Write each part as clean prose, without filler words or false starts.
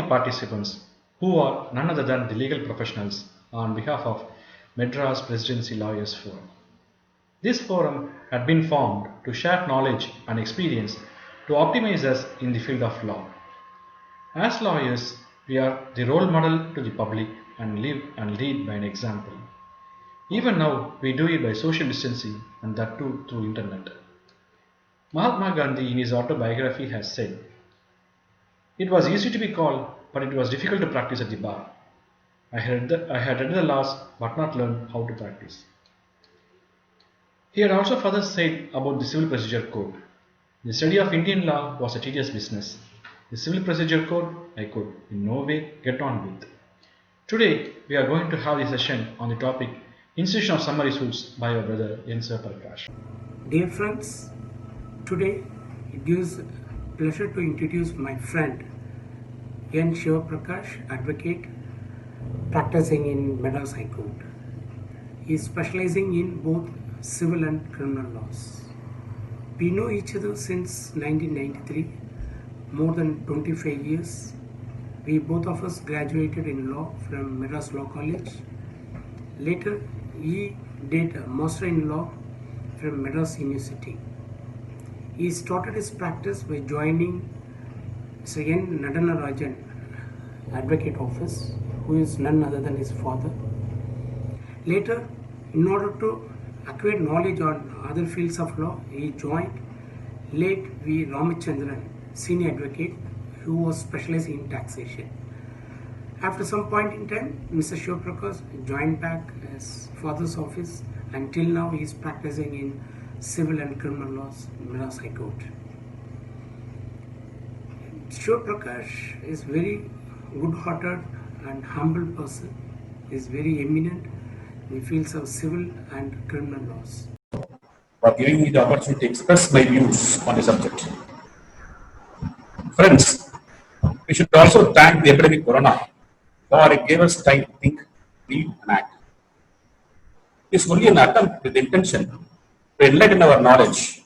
participants who are none other than the legal professionals on behalf of Madras Presidency Lawyers Forum. This forum had been formed to share knowledge and experience to optimize us in the field of law. As lawyers, we are the role model to the public and live and lead by an example. Even now, we do it by social distancing and that too through internet. Mahatma Gandhi in his autobiography has said, "It was easy to be called, but it was difficult to practice at the bar. I had read the laws but not learned how to practice." He had also further said about the Civil Procedure Code, "The study of Indian law was a tedious business. The Civil Procedure Code I could in no way get on with." Today, we are going to have a session on the topic Institution of Summary Suits by our brother N. Prakash. Dear friends, today it gives pleasure to introduce my friend N. Prakash, advocate practicing in Madras High Court. He is specializing in both civil and criminal laws. We know each other since 1993, more than 25 years. We both of us graduated in law from Madras Law College. Later, he did a master in law from Madras University. He started his practice by joining Sri N. Nadanarajan Advocate Office, who is none other than his father. Later, in order to acquire knowledge on other fields of law, he joined late V. Ramachandran, senior advocate, who was specialized in taxation. After some point in time, Mr. Prakash joined back as father's office. Until now, he is practicing in civil and criminal laws in Madras High Court. Prakash is very good-hearted and humble person. He is very eminent in the fields of civil and criminal laws. For giving me the opportunity to express my views on the subject. Friends, we should also thank the epidemic corona for it gave us time to think, read and act. It is only an attempt with the intention to enlighten our knowledge,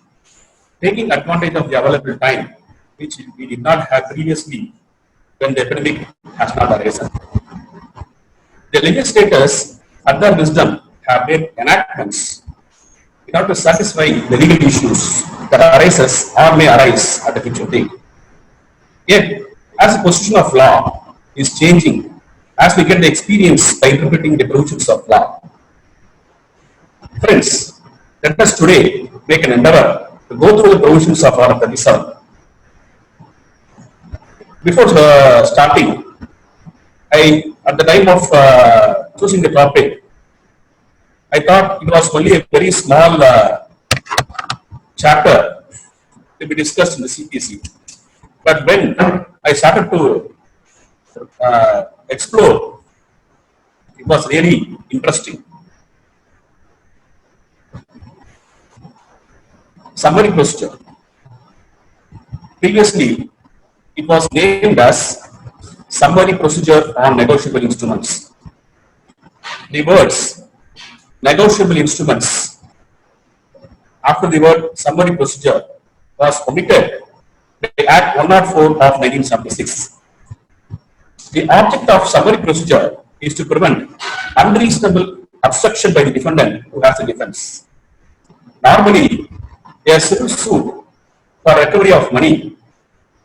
taking advantage of the available time which we did not have previously when the epidemic has not arisen. The legislators, at their wisdom, have made enactments in order to satisfy the legal issues that arises or may arise at a future date. Yet, as the position of law is changing as we get the experience by interpreting the provisions of law. Friends, let us today make an endeavor to go through the provisions of Article 37. Before starting, at the time of choosing the topic, I thought it was only a very small chapter to be discussed in the CPC. But when I started to explore, it was really interesting. Summary procedure. Previously, it was named as summary procedure on negotiable instruments. The words negotiable instruments after the word summary procedure was omitted by Act 104 of 1976. The object of summary procedure is to prevent unreasonable obstruction by the defendant who has a defense. Normally, a civil suit for recovery of money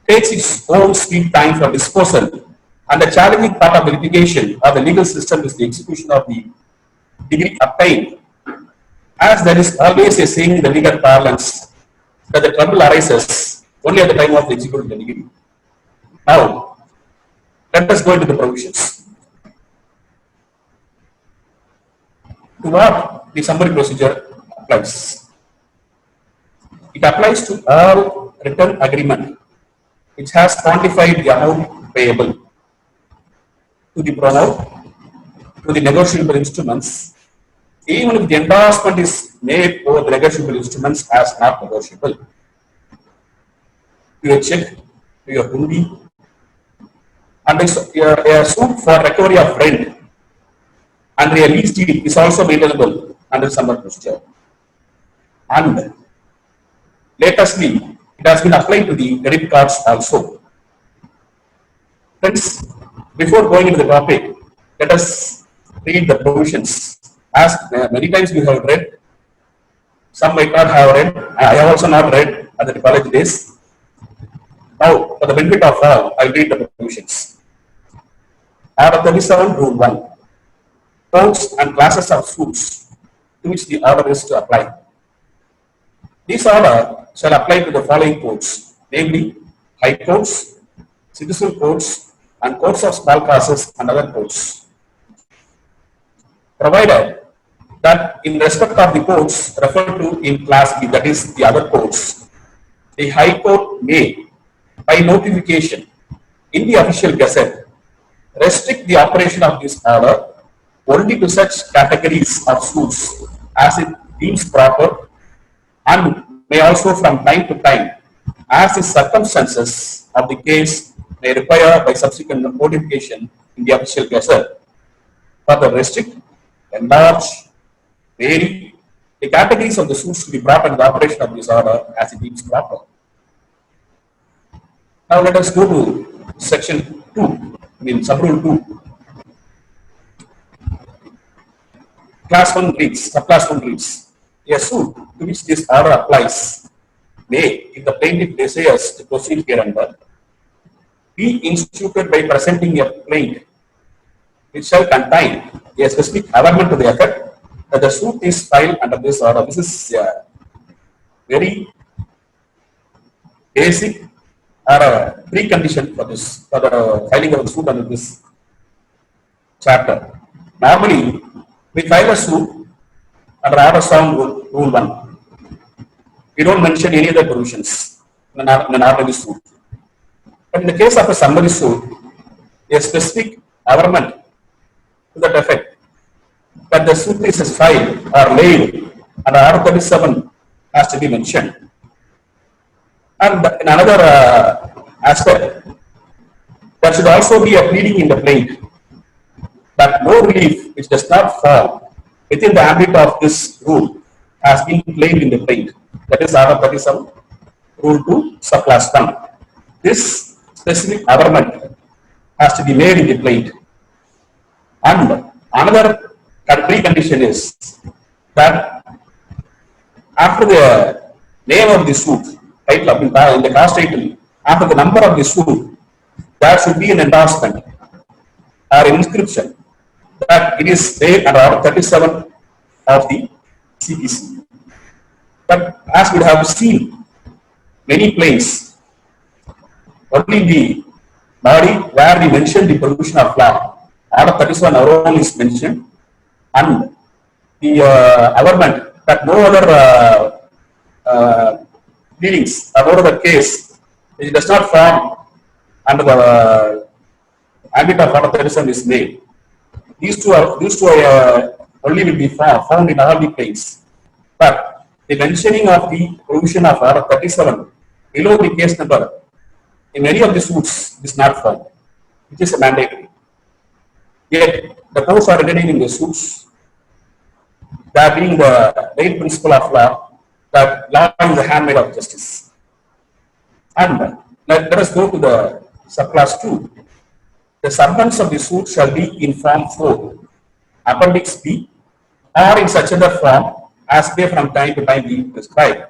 takes its own sweet time for disposal, and the challenging part of the litigation of the legal system is the execution of the degree obtained, as there is always a saying in the legal parlance that the trouble arises only at the time of executing the degree. Now, let us go into the provisions. To what the summary procedure applies? It applies to all written agreement which has quantified the amount payable to the promoter, to the negotiable instruments, even if the endorsement is made over the negotiable instruments as not negotiable, to your check, to your hundi, and a suit for recovery of rent and a lease deed is also maintainable under summary procedure. And latestly, it has been applied to the credit cards also. Friends, before going into the topic, let us read the provisions. As many times we have read, some might not have read. I have also not read at the college days. Now, for the benefit of all, I will read the provisions. Order 37, Rule 1. Codes and classes of suits to which the order is to apply. This order shall apply to the following codes, namely high courts, citizen courts, and courts of small classes and other courts. Provided that in respect of the courts referred to in class B, that is the other courts, the High Court may, by notification in the official gazette, restrict the operation of this order only to such categories of suits as it deems proper, and may also from time to time, as the circumstances of the case may require by subsequent notification in the official gazette, further restrict, enlarge, vary the categories of the suits to be brought under the operation of this order as it deems proper. Now let us go to section 2, sub-rule 2. Class 1 reads, subclass 1 reads, a suit to which this order applies may, if the plaintiff desires to proceed hereunder, be instituted by presenting a plaint which shall contain a specific averment to the effect that the suit is filed under this order. This is a very basic or a precondition for this, for the filing of the suit under this chapter. Normally, we file a suit under Order 7 Rule 1. We don't mention any other provisions in an ordinary suit. But in the case of a summary suit, a specific averment to that effect that the suit is filed or laid under Order 37 has to be mentioned. And in another aspect, there should also be a pleading in the plaint that no relief which does not fall within the ambit of this rule has been claimed in the plaint. That is Order 37, Rule 2, subclass 1. This specific averment has to be made in the plaint. And another precondition is that after the name of the suit, title of in the class title, after the number of the suit, there should be an endorsement or an inscription that it is made under Order 37 of the CPC. But as we have seen many plaints, only the body where we mention the provision of law, Order 37 alone is mentioned, and the averment that no other pleadings or no other case which does not fall under the ambit of Order 37 is made. These two only will be found in all the plaints. But the mentioning of the provision of Order 37 below the case number in many of the suits is not found, which is a mandatory. Yet the courts are entertaining the suits, that being the main principle of law, that law is the handmaid of justice. And let us go to the subclass 2. The substance of the suit shall be in Form 4, Appendix B, or in such other form as may from time to time be prescribed.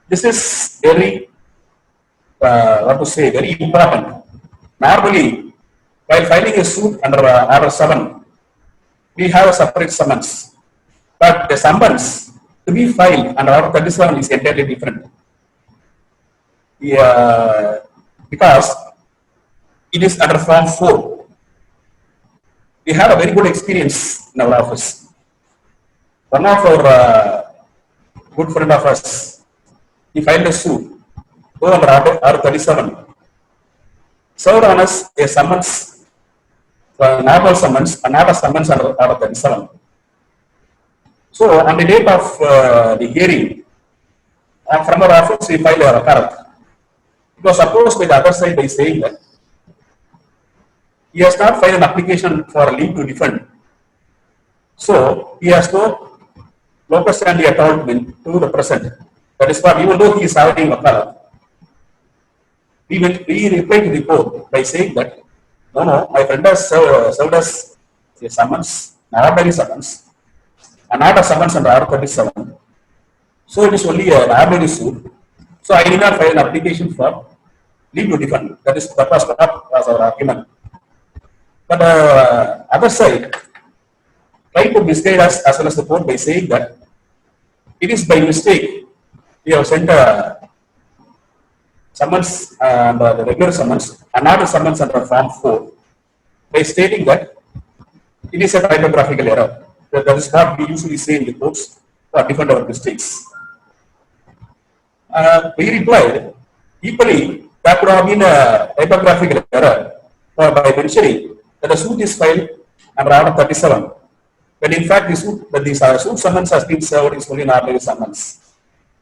This is very, very important. Normally, while filing a suit under Order 7, we have a separate summons. But the summons to be filed under Order 37 is entirely different. Because it is under Form 4. We have a very good experience in our office. One of our good friend of us, he filed a suit under Order 37. Served on us a summons, normal summons, another summons under Order 37. So on the date of the hearing, from our office we filed a report. It was opposed by the other side by saying that he has not filed an application for leave to defend. So he has no locus standi atonement to the present. That is why, even though he is having a color, we replied to the court by saying that no, no, my friend has served us a summons, an ordinary summons, and not a summons under R37. So it is only an ordinary suit. So I did not file an application for leave to defend. That was our argument. But other side try to misguide us as well as the court by saying that it is by mistake we have sent a summons the regular summons and not a summons under form 4 by stating that it is a typographical error. That is what we usually say in the courts to defend our mistakes. We replied, equally, that could have been a typographical error by mentioning that the suit is filed under Order 37. But in fact, the suit summons has been served is only an ordinary summons.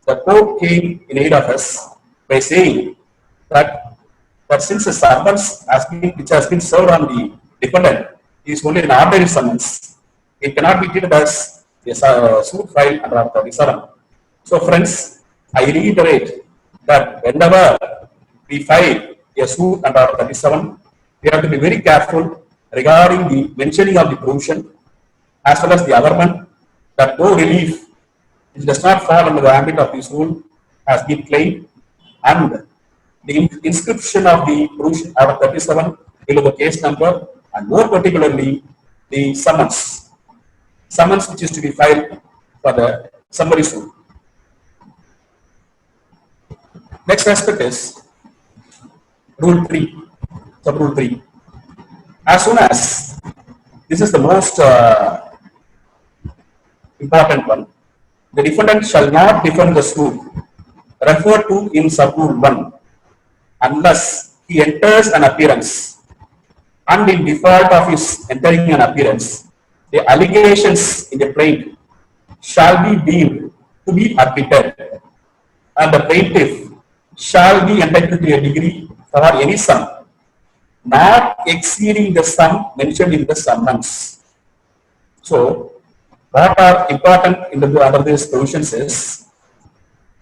The court came in aid of us by saying that since the summons which has been served on the defendant is only an ordinary summons, it cannot be treated as a suit filed under Order 37. So, friends, I reiterate that whenever we file a suit under Order 37, we have to be very careful regarding the mentioning of the provision as well as the averment that no relief which does not fall under the ambit of this rule has been claimed, and the inscription of the provision Order 37 below the case number, and more particularly the summons which is to be filed for the summary suit. Next aspect is Rule 3, Sub-Rule 3. As soon as, this is the most important one, the defendant shall not defend the suit referred to in Sub-Rule 1 unless he enters an appearance, and in default of his entering an appearance, the allegations in the plaint shall be deemed to be admitted, and the plaintiff shall be entitled to a degree for any sum not exceeding the sum mentioned in the summons. So, what are important in under these provisions is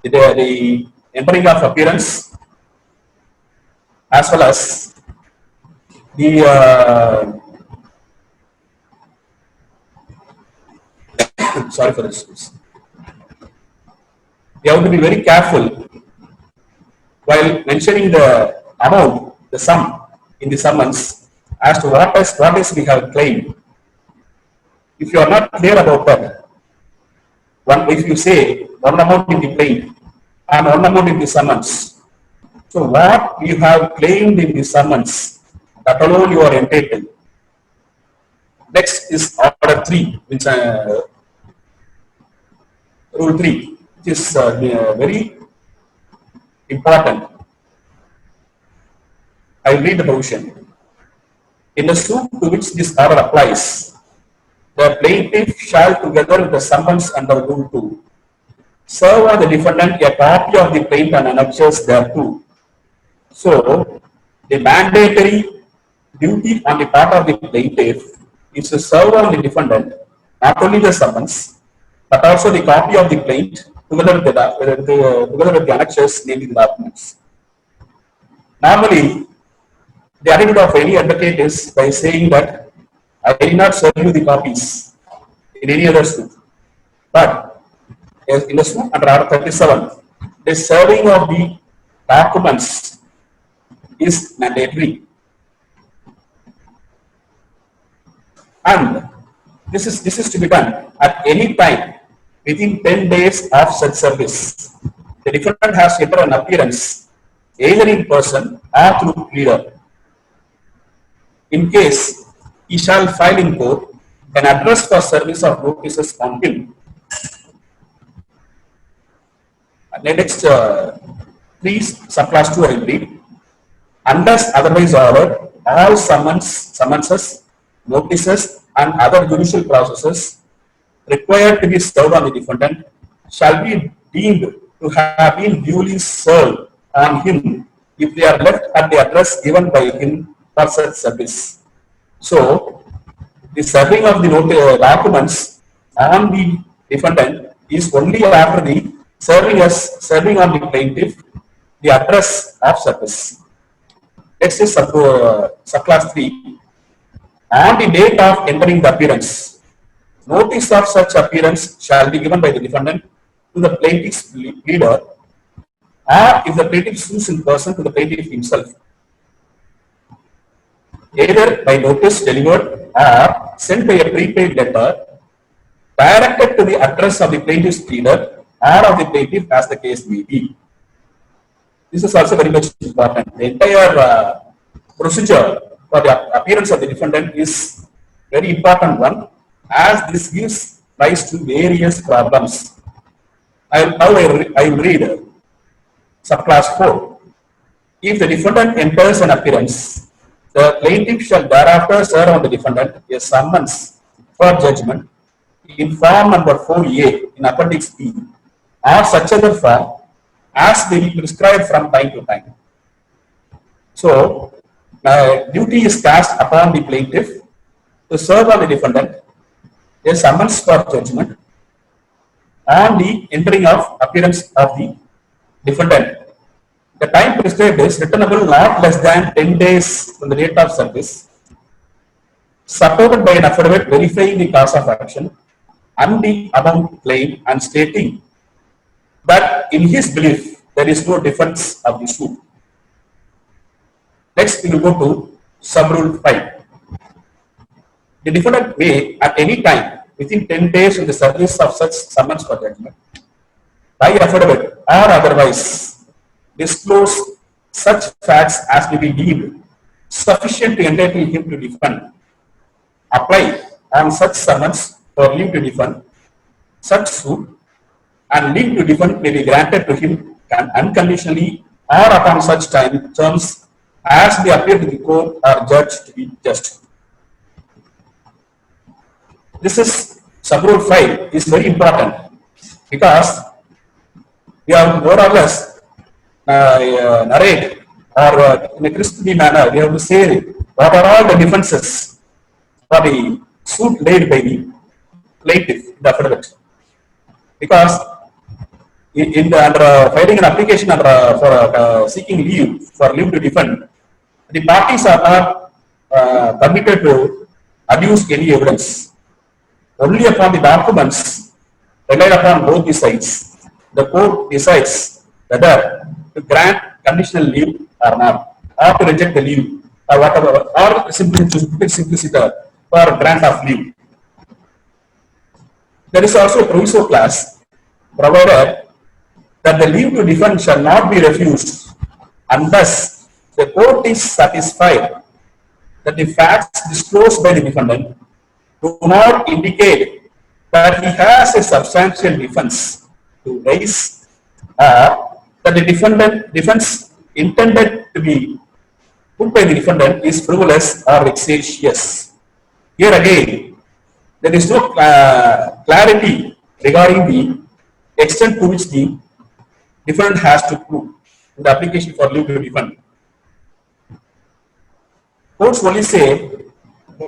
the entering of appearance as well as the sorry for this. We have to be very careful while mentioning the amount, the sum in the summons as to what is we have claimed. If you are not clear about that, if you say one amount in the plaint and one amount in the summons, so what you have claimed in the summons, that alone you are entitled. Next is Order 3, which Rule 3, which is very important. I will read the provision. In the suit to which this order applies, the plaintiff shall, together with the summons under Rule 2, serve on the defendant a copy of the plaint and annexures thereto. So, the mandatory duty on the part of the plaintiff is to serve on the defendant not only the summons, but also the copy of the plaint together with the annexures, namely the documents. Normally, the attitude of any advocate is by saying that I did not serve you the copies in any other suit. But in the suit under Article 37, the serving of the documents is mandatory. And this is to be done at any time within 10 days of such service. The defendant has to enter an appearance either in person or through pleader. In case he shall file in court an address for service of notices on him. Next, 3 subclass 2 I will read. Unless otherwise ordered, all summonses, notices, and other judicial processes required to be served on the defendant shall be deemed to have been duly served on him if they are left at the address given by him for such service. So, the serving of the documents on the defendant is only after the serving on the plaintiff the address of service. Next is subclass 3. On the date of entering the appearance, notice of such appearance shall be given by the defendant to the plaintiff's pleader, or if the plaintiff sues in person, to the plaintiff himself, either by notice delivered or sent by a prepaid letter directed to the address of the plaintiff's pleader or of the plaintiff, as the case may be. This is also very much important. The entire procedure for the appearance of the defendant is very important one, as this gives rise to various problems. I will read subclass 4. If the defendant enters an appearance, the plaintiff shall thereafter serve on the defendant a summons for judgment in form number 4A in Appendix B, or such other form as they be prescribed from time to time. So, duty is cast upon the plaintiff to serve on the defendant a summons for judgment on the entering of appearance of the defendant. The time prescribed is returnable not less than 10 days from the date of service, supported by an affidavit verifying the cause of action and the amount claimed and stating that in his belief there is no defense of the suit. Next, we will go to sub-rule 5. The defendant may at any time within 10 days of the service of such summons for judgment, by affidavit or otherwise, disclose such facts as may be deemed sufficient to entitle him to defend, apply on such summons for leave to defend such suit, and leave to defend may be granted to him unconditionally or upon such terms as they appear to the court or judge to be just. This is sub-rule 5 is very important because we have more or less narrate or in a Christian manner we have to say what are all the defenses for the suit laid by the plaintiff, the affidavit. Because in the filing an application for seeking leave for leave to defend, the parties are not permitted to adduce any evidence. Only upon the documents relied upon both the sides, the court decides whether to grant conditional leave or not, or to reject the leave, or whatever, or simply to put it simplicity for grant of leave. There is also a proviso clause provided that the leave to defend shall not be refused unless the court is satisfied that the facts disclosed by the defendant do not indicate that he has a substantial defense to raise, that the defense intended to be put by the defendant is frivolous or vexatious. Here again, there is no clarity regarding the extent to which the defendant has to prove in the application for leave to defend. Courts only say,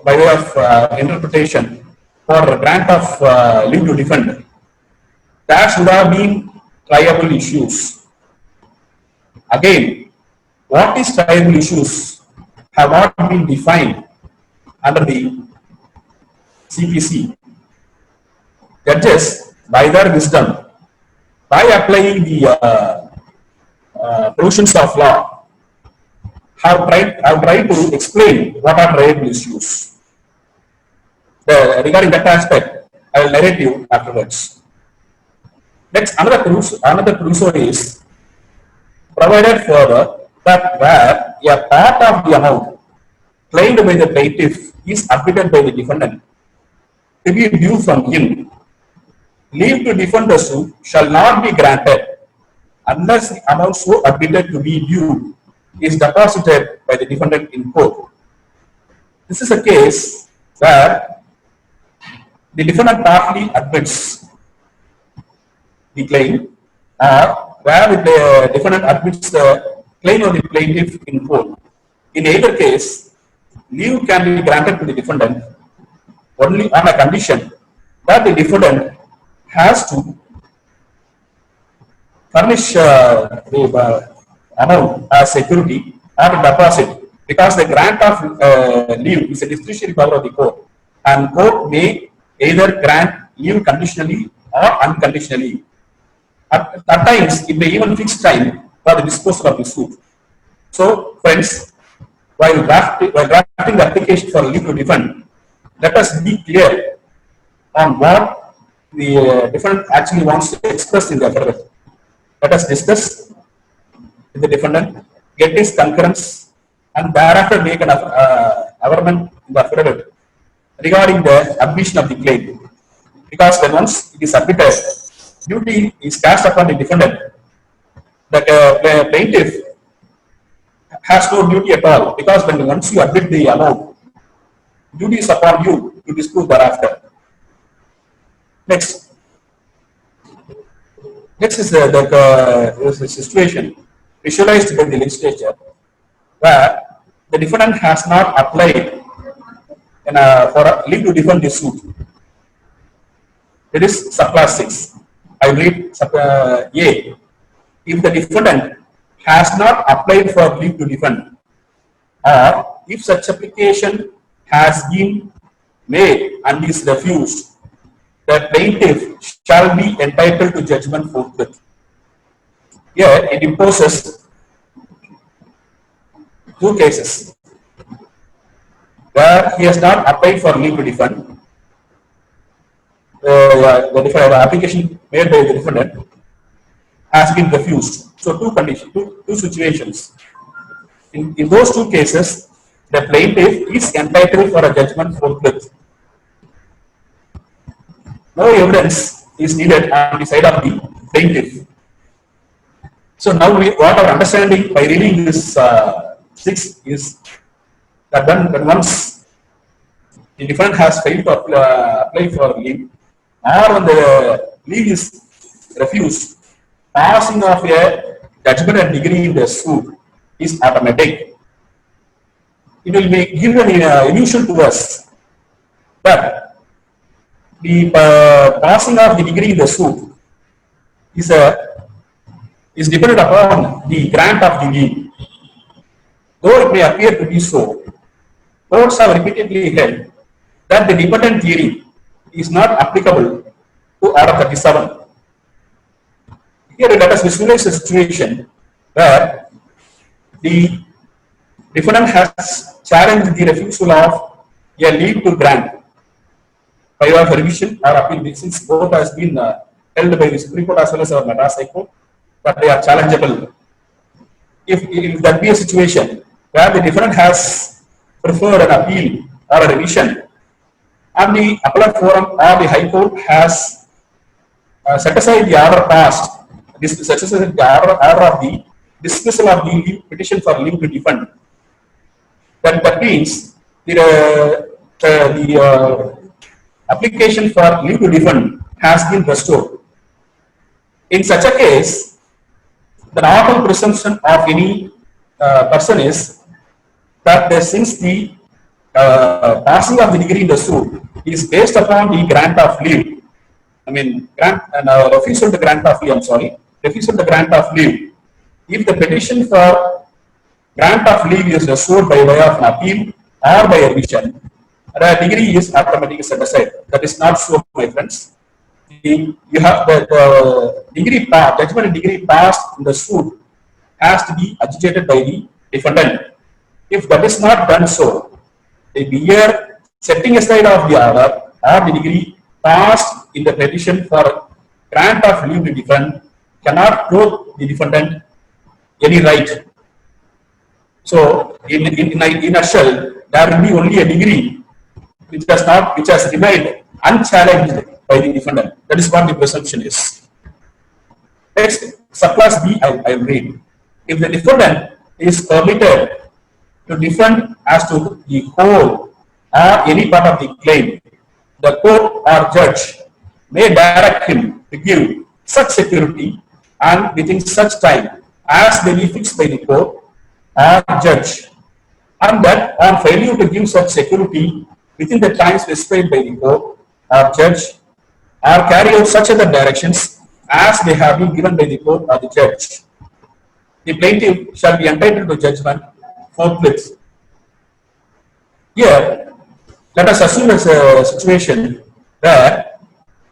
by way of interpretation, for grant of leave to defend, that should have been triable issues. Again, what is triable issues have not been defined under the CPC. Judges, by their wisdom, by applying the provisions of law, have tried to explain what are triable issues. Regarding that aspect, I will narrate you afterwards. Next, another proviso is provided further that where a part of the amount claimed by the plaintiff is admitted by the defendant to be due from him, leave to defend the suit shall not be granted unless the amount so admitted to be due is deposited by the defendant in court. This is a case where the defendant partly admits the claim, or where the defendant admits the claim of the plaintiff in court. In either case, leave can be granted to the defendant only on a condition that the defendant has to furnish the amount as security or deposit because the grant of leave is a discretionary power of the court, and court may either grant leave conditionally or unconditionally. At times, it may even fix time for the disposal of the suit. So, friends, while drafting the application for leave to defend, let us be clear on what the defendant actually wants to express in the affidavit. Let us discuss with the defendant, get his concurrence, and thereafter make an averment in the affidavit regarding the admission of the claim. Because when once it is admitted, duty is cast upon the defendant. The plaintiff has no duty at all, because when once you admit the amount, duty is upon you to disprove thereafter. Next is the situation visualized by the legislature, where the defendant has not applied for a leave to defend the suit. It is subclass 6. I read A. If the defendant has not applied for leave to defend, or if such application has been made and is refused, the plaintiff shall be entitled to judgment forthwith. Here it imposes two cases where he has not applied for leave to defend. The application made by the defendant has been refused. So two situations. In those two cases, the plaintiff is entitled for a judgment forthwith. No evidence is needed on the side of the plaintiff. So now what our understanding by reading this 6 is that when once the defendant has failed to apply for leave, or when the leave is refused, passing of a judgment and degree in the suit is automatic. It will be given an illusion to us that the passing of the degree in the suit is dependent upon the grant of the leave. Though it may appear to be so, courts have repeatedly held that the dependent theory is not applicable to Order 37. Here let us visualize a situation where the defendant has challenged the refusal of a leave to grant by way of revision or appeal, since both has been held by the Supreme Court as well as our Madras High Court, but they are challengeable. If that be a situation where the defendant has preferred an appeal or a revision, and the appellate forum or the High Court has set aside the order passed, set aside the order of the dismissal of the petition for leave to defend, that means the application for leave to defend has been restored. In such a case, the normal presumption of any person is that since the passing of the degree in the suit is based upon the grant of leave, refusal to grant of leave, refusal to grant of leave. If the petition for grant of leave is restored by way of an appeal or by a revision, the degree is automatically set aside. That is not so, my friends. You have the degree judgment and degree passed in the suit has to be adjudicated by the defendant. If that is not done so, the mere setting aside of the order or the degree passed in the petition for grant of leave to defend cannot give the defendant any right. So, in a nutshell, there will be only a degree which has remained unchallenged by the defendant. That is what the presumption is. Next, subclass B, I read. If the defendant is permitted to defend as to the whole or any part of the claim, the court or judge may direct him to give such security and within such time as may be fixed by the court or judge, and that on failure to give such security within the time specified by the court or judge, or carry out such other directions as they have been given by the court or the judge, the plaintiff shall be entitled to judgment forthwith Here, let us assume a situation where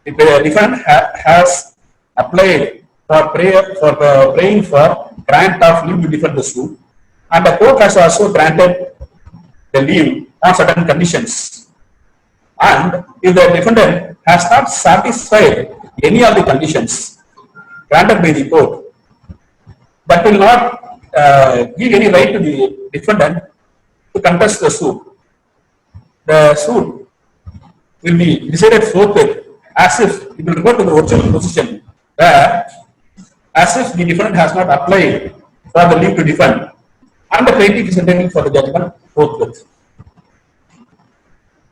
the defendant has applied for praying for grant of leave to defend the suit, and the court has also granted the leave on certain conditions. And if the defendant has not satisfied any of the conditions granted by the court, that will not give any right to the defendant to contest the suit. The suit will be decided forthwith as if it will go to the original position where as if the defendant has not applied for the leave to defend and the plaintiff is intending for the judgment forthwith.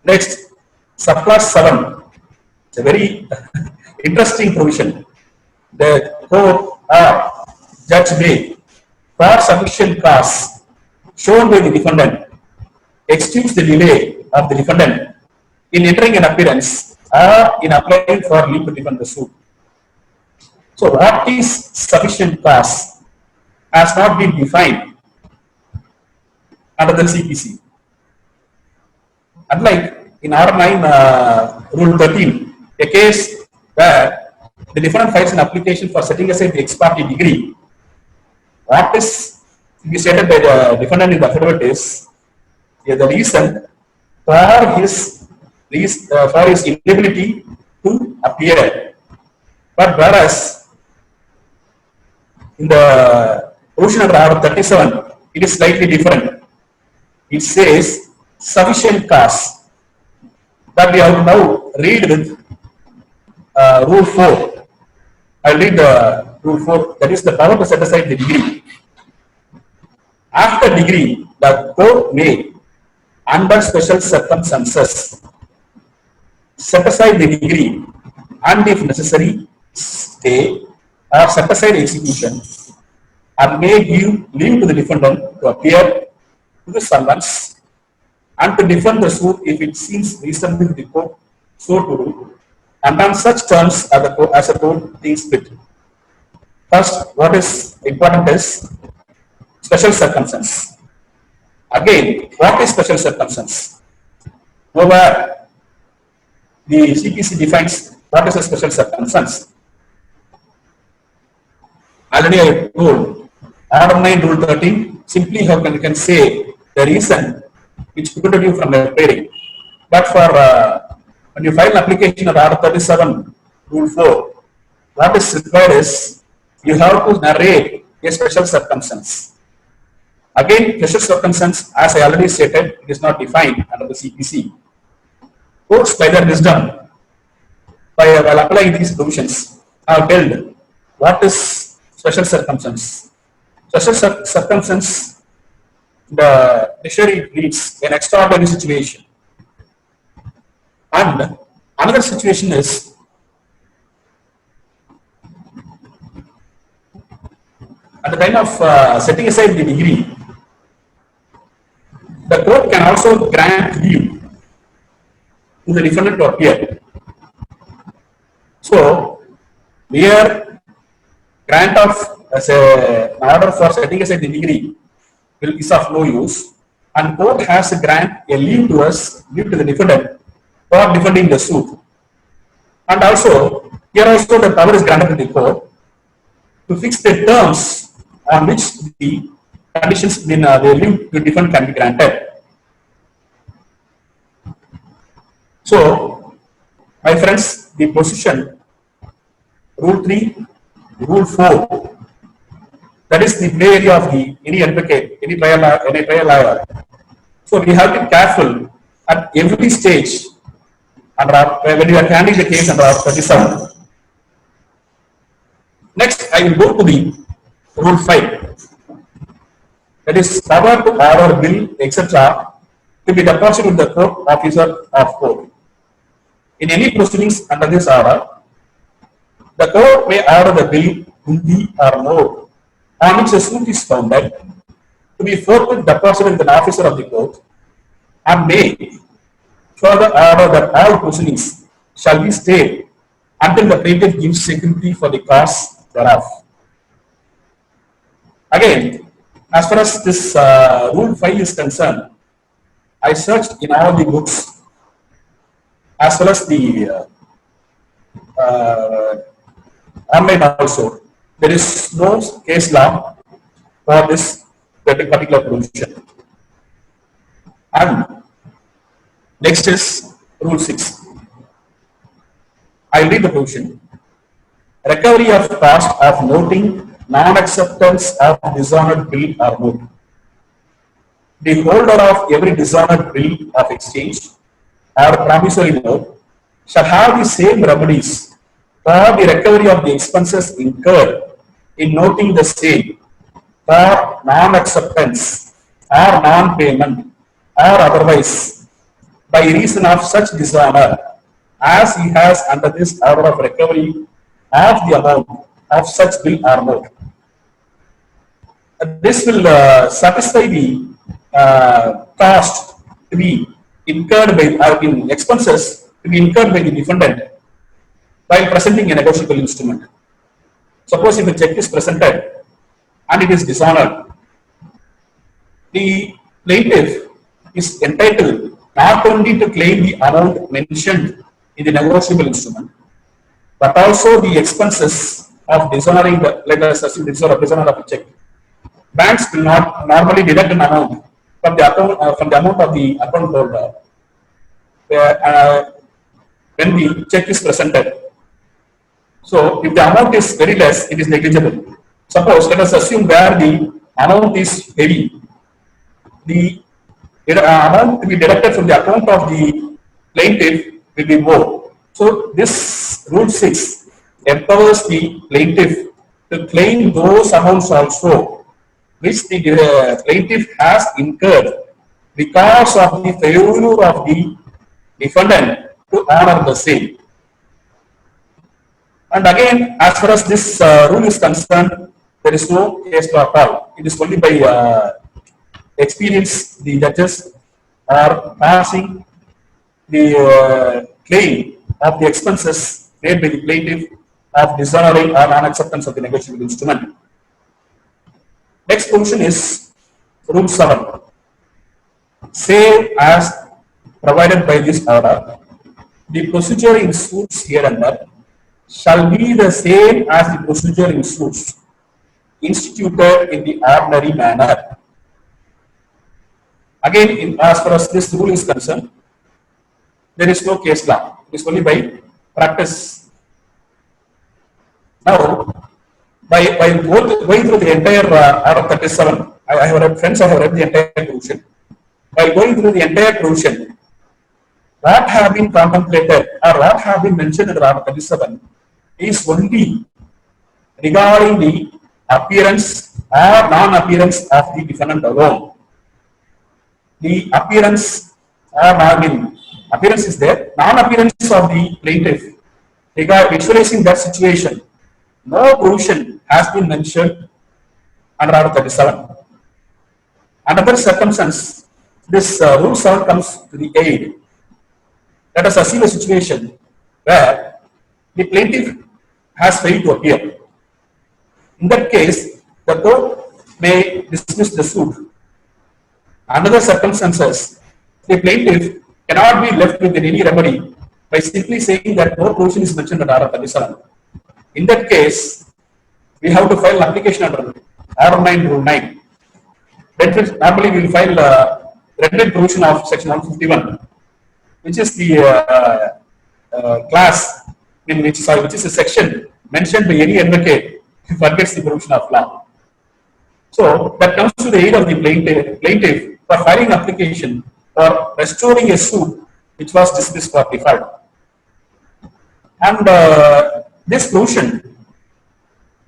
Next, subclause 7. It's a very interesting provision. The court or judge may, for sufficient cause shown by the defendant, excuse the delay of the defendant in entering an appearance or in applying for leave to defend the suit. So, what is sufficient cause has not been defined under the CPC. Unlike in R9 Rule 13, a case where the defendant files an application for setting aside the ex parte degree, what is to be stated by the defendant in the affidavit is the reason for his inability to appear. But whereas in the provision under R 37, it is slightly different. It says sufficient cause. But we have to now read with Rule 4. I'll read the Rule 4, that is the power to set aside the degree. After degree, the court may, under special circumstances, set aside the degree and if necessary, stay or set aside execution, and may give leave to the defendant to appear to the summons and to defend the suit if it seems reasonable to the court so to do, and on such terms as the court thinks fit. First, what is important is special circumstance. Again, what is special circumstance? Nowhere the CPC defines what is a special circumstance. Already I told, Order 9 Rule 13, simply how you can say the reason which prevented you from appearing. But for when you file an application of Order 37 Rule 4, what is required is you have to narrate a special circumstance. Again, special circumstance, as I already stated, it is not defined under the CPC. Courts, by their wisdom, while applying these provisions, have told what is special circumstance. Special circumstance, the dictionary reads an extraordinary situation. And another situation is at the time of setting aside the degree, the court can also grant leave to the defendant to appear. So, here grant of an order for setting aside the degree is of no use, and court has to grant a leave to the defendant for defending the suit. And also, here also the power is granted to the court to fix the terms on which the conditions in the leave to defend can be granted. So, my friends, the position Rule 3, Rule 4, that is the play area of any advocate, any trial lawyer. So, we have to be careful at every stage when you are handling the case under 37. Next, I will go to the Rule 5. That is power to order, bill, etc. to be deposited with the court officer of court. In any proceedings under this order, the court may order the bill, hundi or more, on which the suit is founded, to be forthwith deposited with an officer of the court, and may further order that all proceedings shall be stayed until the plaintiff gives security for the cause thereof. Again, as far as this Rule 5 is concerned, I searched in all the books as well as the online also. There is no case law for this particular provision. And next is Rule 6. I will read the provision. Recovery of cost of noting non-acceptance of dishonored bill or note. The holder of every dishonored bill of exchange or promissory note shall have the same remedies for the recovery of the expenses incurred in noting the same for non-acceptance or non-payment or otherwise by reason of such dishonor as he has under this order of recovery of the amount of such bill or note. This will satisfy the cost to be incurred by in expenses to be incurred by the defendant while presenting a negotiable instrument. Suppose if a check is presented and it is dishonored, the plaintiff is entitled not only to claim the amount mentioned in the negotiable instrument, but also the expenses of dishonoring the, let us assume dishonor of a check. Banks will not normally deduct an amount from the account from the amount of the account holder when the check is presented. So, if the amount is very less, it is negligible. Suppose let us assume where the amount is heavy, the amount to be deducted from the account of the plaintiff will be more. So, this Rule 6 empowers the plaintiff to claim those amounts also which the plaintiff has incurred because of the failure of the defendant to honor the same. And again, as far as this rule is concerned, there is no case law at all. It is only by experience the judges are passing the claim of the expenses made by the plaintiff of dishonoring or non-acceptance of the negotiable instrument. Next provision is Rule 7. Same as provided by this order, the procedure in suits hereunder shall be the same as the procedure in suits instituted in the ordinary manner. Again, as far as this rule is concerned, there is no case law. It is only by practice. Now, by going through the entire Order 37, I have read, friends, I have read the entire provision. By going through the entire provision, what have been contemplated or what have been mentioned in Order 37 is only regarding the appearance or non-appearance of the defendant alone. The appearance or appearance is there, non-appearance of the plaintiff. Visualizing that situation, no provision has been mentioned under Order 37. Another circumstance, this Rule 7 comes to the aid. Let us assume a situation where the plaintiff has failed to appear. In that case, the court may dismiss the suit. Under the circumstances, the plaintiff cannot be left with any remedy by simply saying that no provision is mentioned in Order 37. In that case, we have to file an application under Order 9, Rule 9. Normally, we will file a rented provision of Section 151, which is the class in which is a section mentioned by any advocate who forgets the provision of law. So that comes to the aid of the plaintiff for filing an application for restoring a suit which was dismissed for default. And this provision,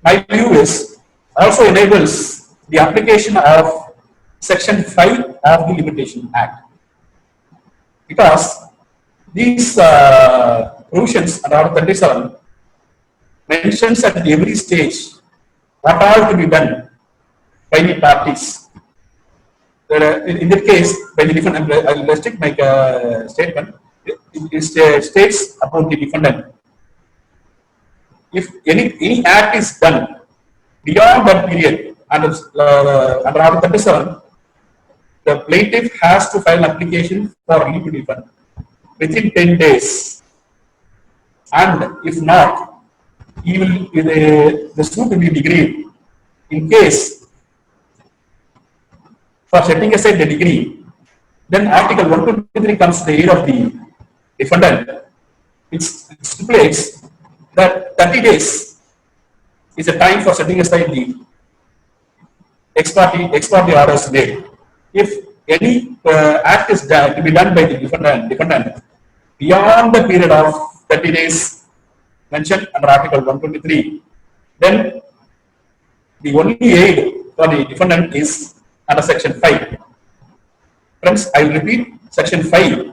my view is, also enables the application of Section 5 of the Limitation Act. Because these provisions under Order 37 mentions at every stage what all to be done by the parties. In that case, by the defendant, I will restrict my statement. It states about the defendant. If any act is done beyond that period under Order 37, the plaintiff has to file an application for leave to defend within 10 days. And if not, the suit will be decreed. In case for setting aside the degree, then Article 123 comes to the aid of the defendant. It stipulates that 30 days is the time for setting aside the ex parte orders made. If any act is to be done by the defendant beyond the period of 30 days mentioned under Article 123, then the only aid for the defendant is under Section 5. Friends, I will repeat, Section 5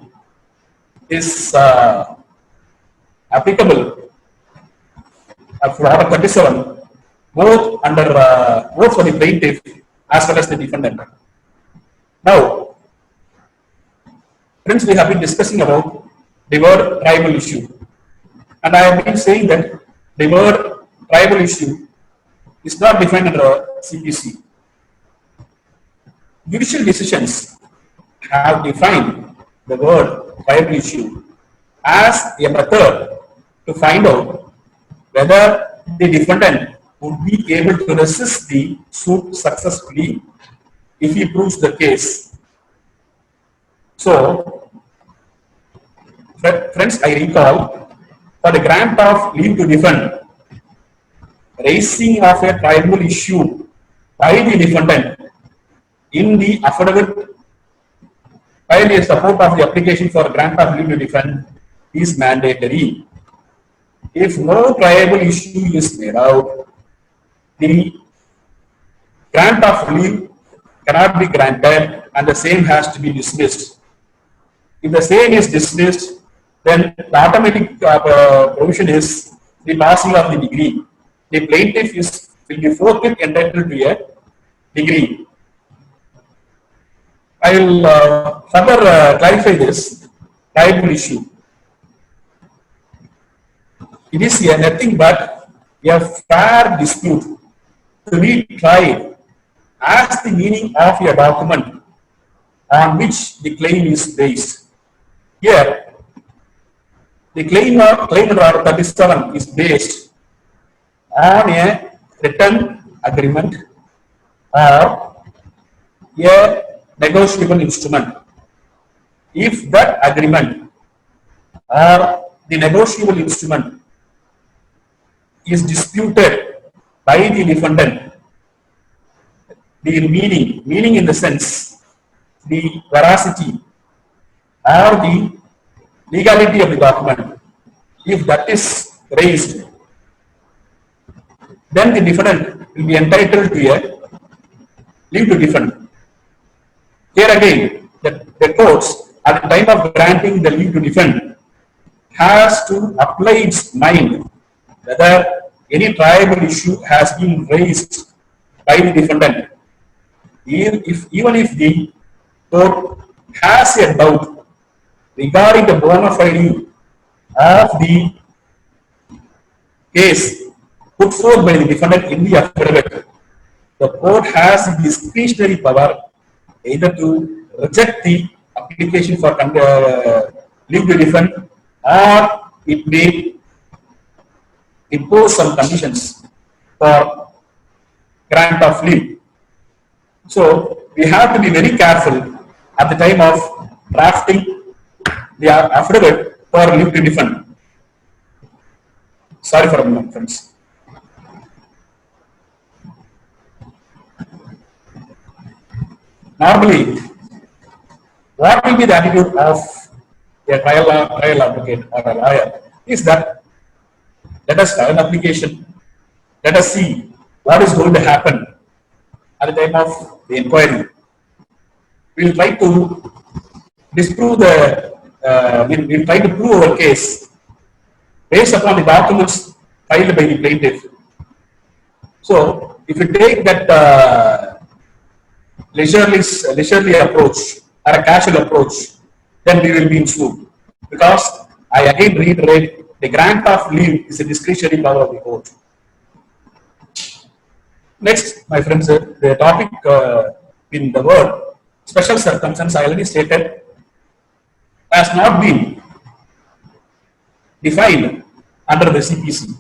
is applicable for Article 37, both for the plaintiff as well as the defendant. Now, friends, we have been discussing about the word tribal issue, and I have been saying that the word tribal issue is not defined under CPC. Judicial decisions have defined the word tribal issue as a method to find out whether the defendant would be able to resist the suit successfully if he proves the case. So, friends, I recall for the grant of leave to defend, raising of a tribal issue by the defendant in the affidavit while in support of the application for grant of leave to defend is mandatory. If no tribal issue is made out, the grant of leave cannot be granted and the same has to be dismissed. If the same is dismissed, then the automatic provision is the passing of the degree. The plaintiff will be forthwith entitled to a degree. I will further clarify this tribal issue. It is nothing but a fair dispute to be tried as the meaning of a document on which the claim is based. Here, the claim under Article 37 is based on a written agreement or a negotiable instrument. If that agreement or the negotiable instrument is disputed by the defendant, the meaning in the sense, the veracity or the legality of the document, if that is raised, then the defendant will be entitled to a leave to defend. Here again, the courts at the time of granting the leave to defend has to apply its mind whether any tribal issue has been raised by the defendant. Even if the court has a doubt regarding the bona fide of the case put forth by the defendant in the affidavit, the court has the discretionary power either to reject the application for leave to defend, or it may impose some conditions for grant of leave. So we have to be very careful at the time of drafting the affidavit for leave to defend. Sorry for a moment, friends. Normally, what will be the attitude of a trial advocate or a lawyer is that let us have an application, let us see what is going to happen at the time of the inquiry. We will try to disprove we will try to prove our case based upon the documents filed by the plaintiff. So, if you take that leisurely approach or a casual approach, then we will be in suit. Because I again reiterate, the grant of leave is a discretionary power of the court. Next, my friends, the topic in the word special circumstance I already stated has not been defined under the CPC.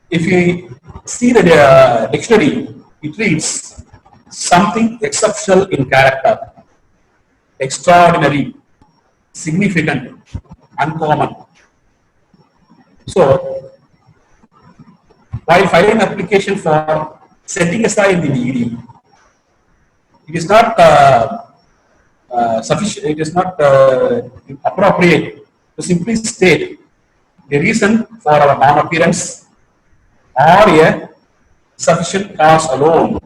If you see the dictionary, it reads something exceptional in character, extraordinary, significant, uncommon. So, while filing application for setting aside the degree, it is not sufficient. It is not appropriate to simply state the reason for our non-appearance or a sufficient cause alone.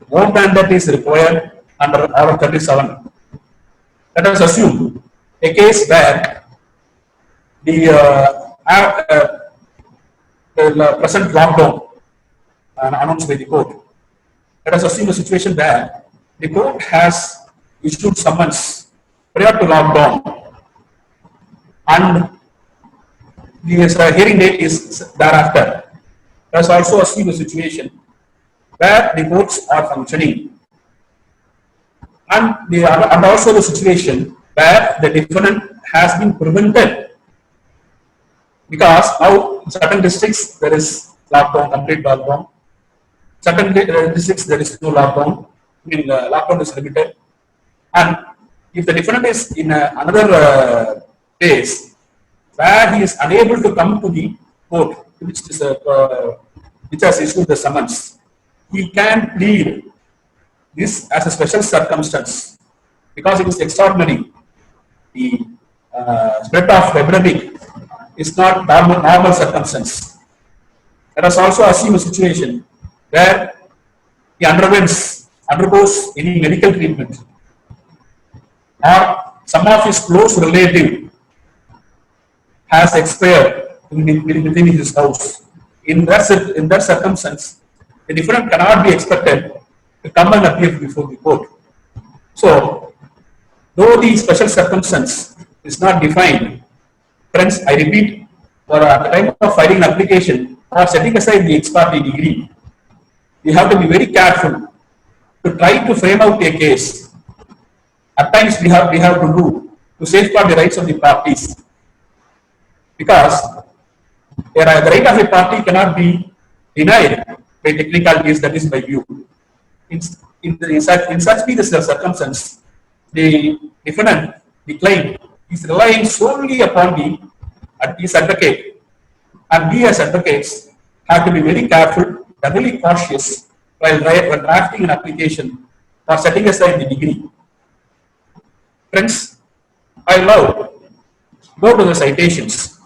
More than that is required under Order 37. Let us assume a case where the present lockdown announced by the court. Let us assume a situation where the court has issued summons prior to lockdown and the hearing date is thereafter. Let us also assume a situation where the courts are functioning and also the situation where the defendant has been prevented because now in certain districts there is lockdown, complete lockdown. Certain districts there is no lockdown. I mean, lockdown is limited. And if the defendant is in another place where he is unable to come to the court, which has issued the summons, he can plead this as a special circumstance because it is extraordinary. The spread of epidemic is not normal circumstance. Let us also assume a situation where he undergoes any medical treatment or some of his close relative has expired within his house. In that circumstance, the defendant cannot be expected to come and appear before the court. So, though the special circumstance is not defined, friends, I repeat, for at the time of filing an application or setting aside the ex parte degree, we have to be very careful to try to frame out a case. At times we have to do to safeguard the rights of the parties, because the right of a party cannot be denied by technicalities, that is by view. In such be the circumstance, the defendant, the client, is relying solely upon his advocate, and we as advocates have to be very careful, very cautious while drafting an application or setting aside the degree. Friends, I love go to the citations.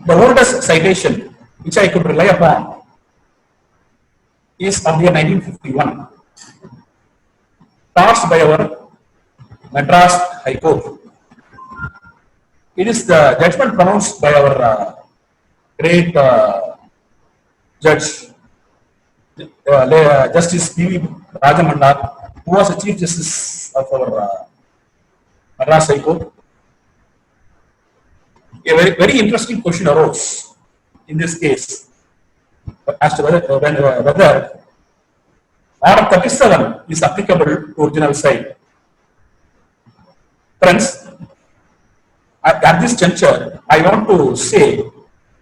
The oldest citation which I could rely upon is of the year 1951, passed by our Madras High Court. It is the judgment pronounced by our great judge, Justice P.V. Rajamandar, who was the Chief Justice of our Madras High Court. A very interesting question arose in this case as to whether Order 37 is applicable to original site. Friends, at this juncture, I want to say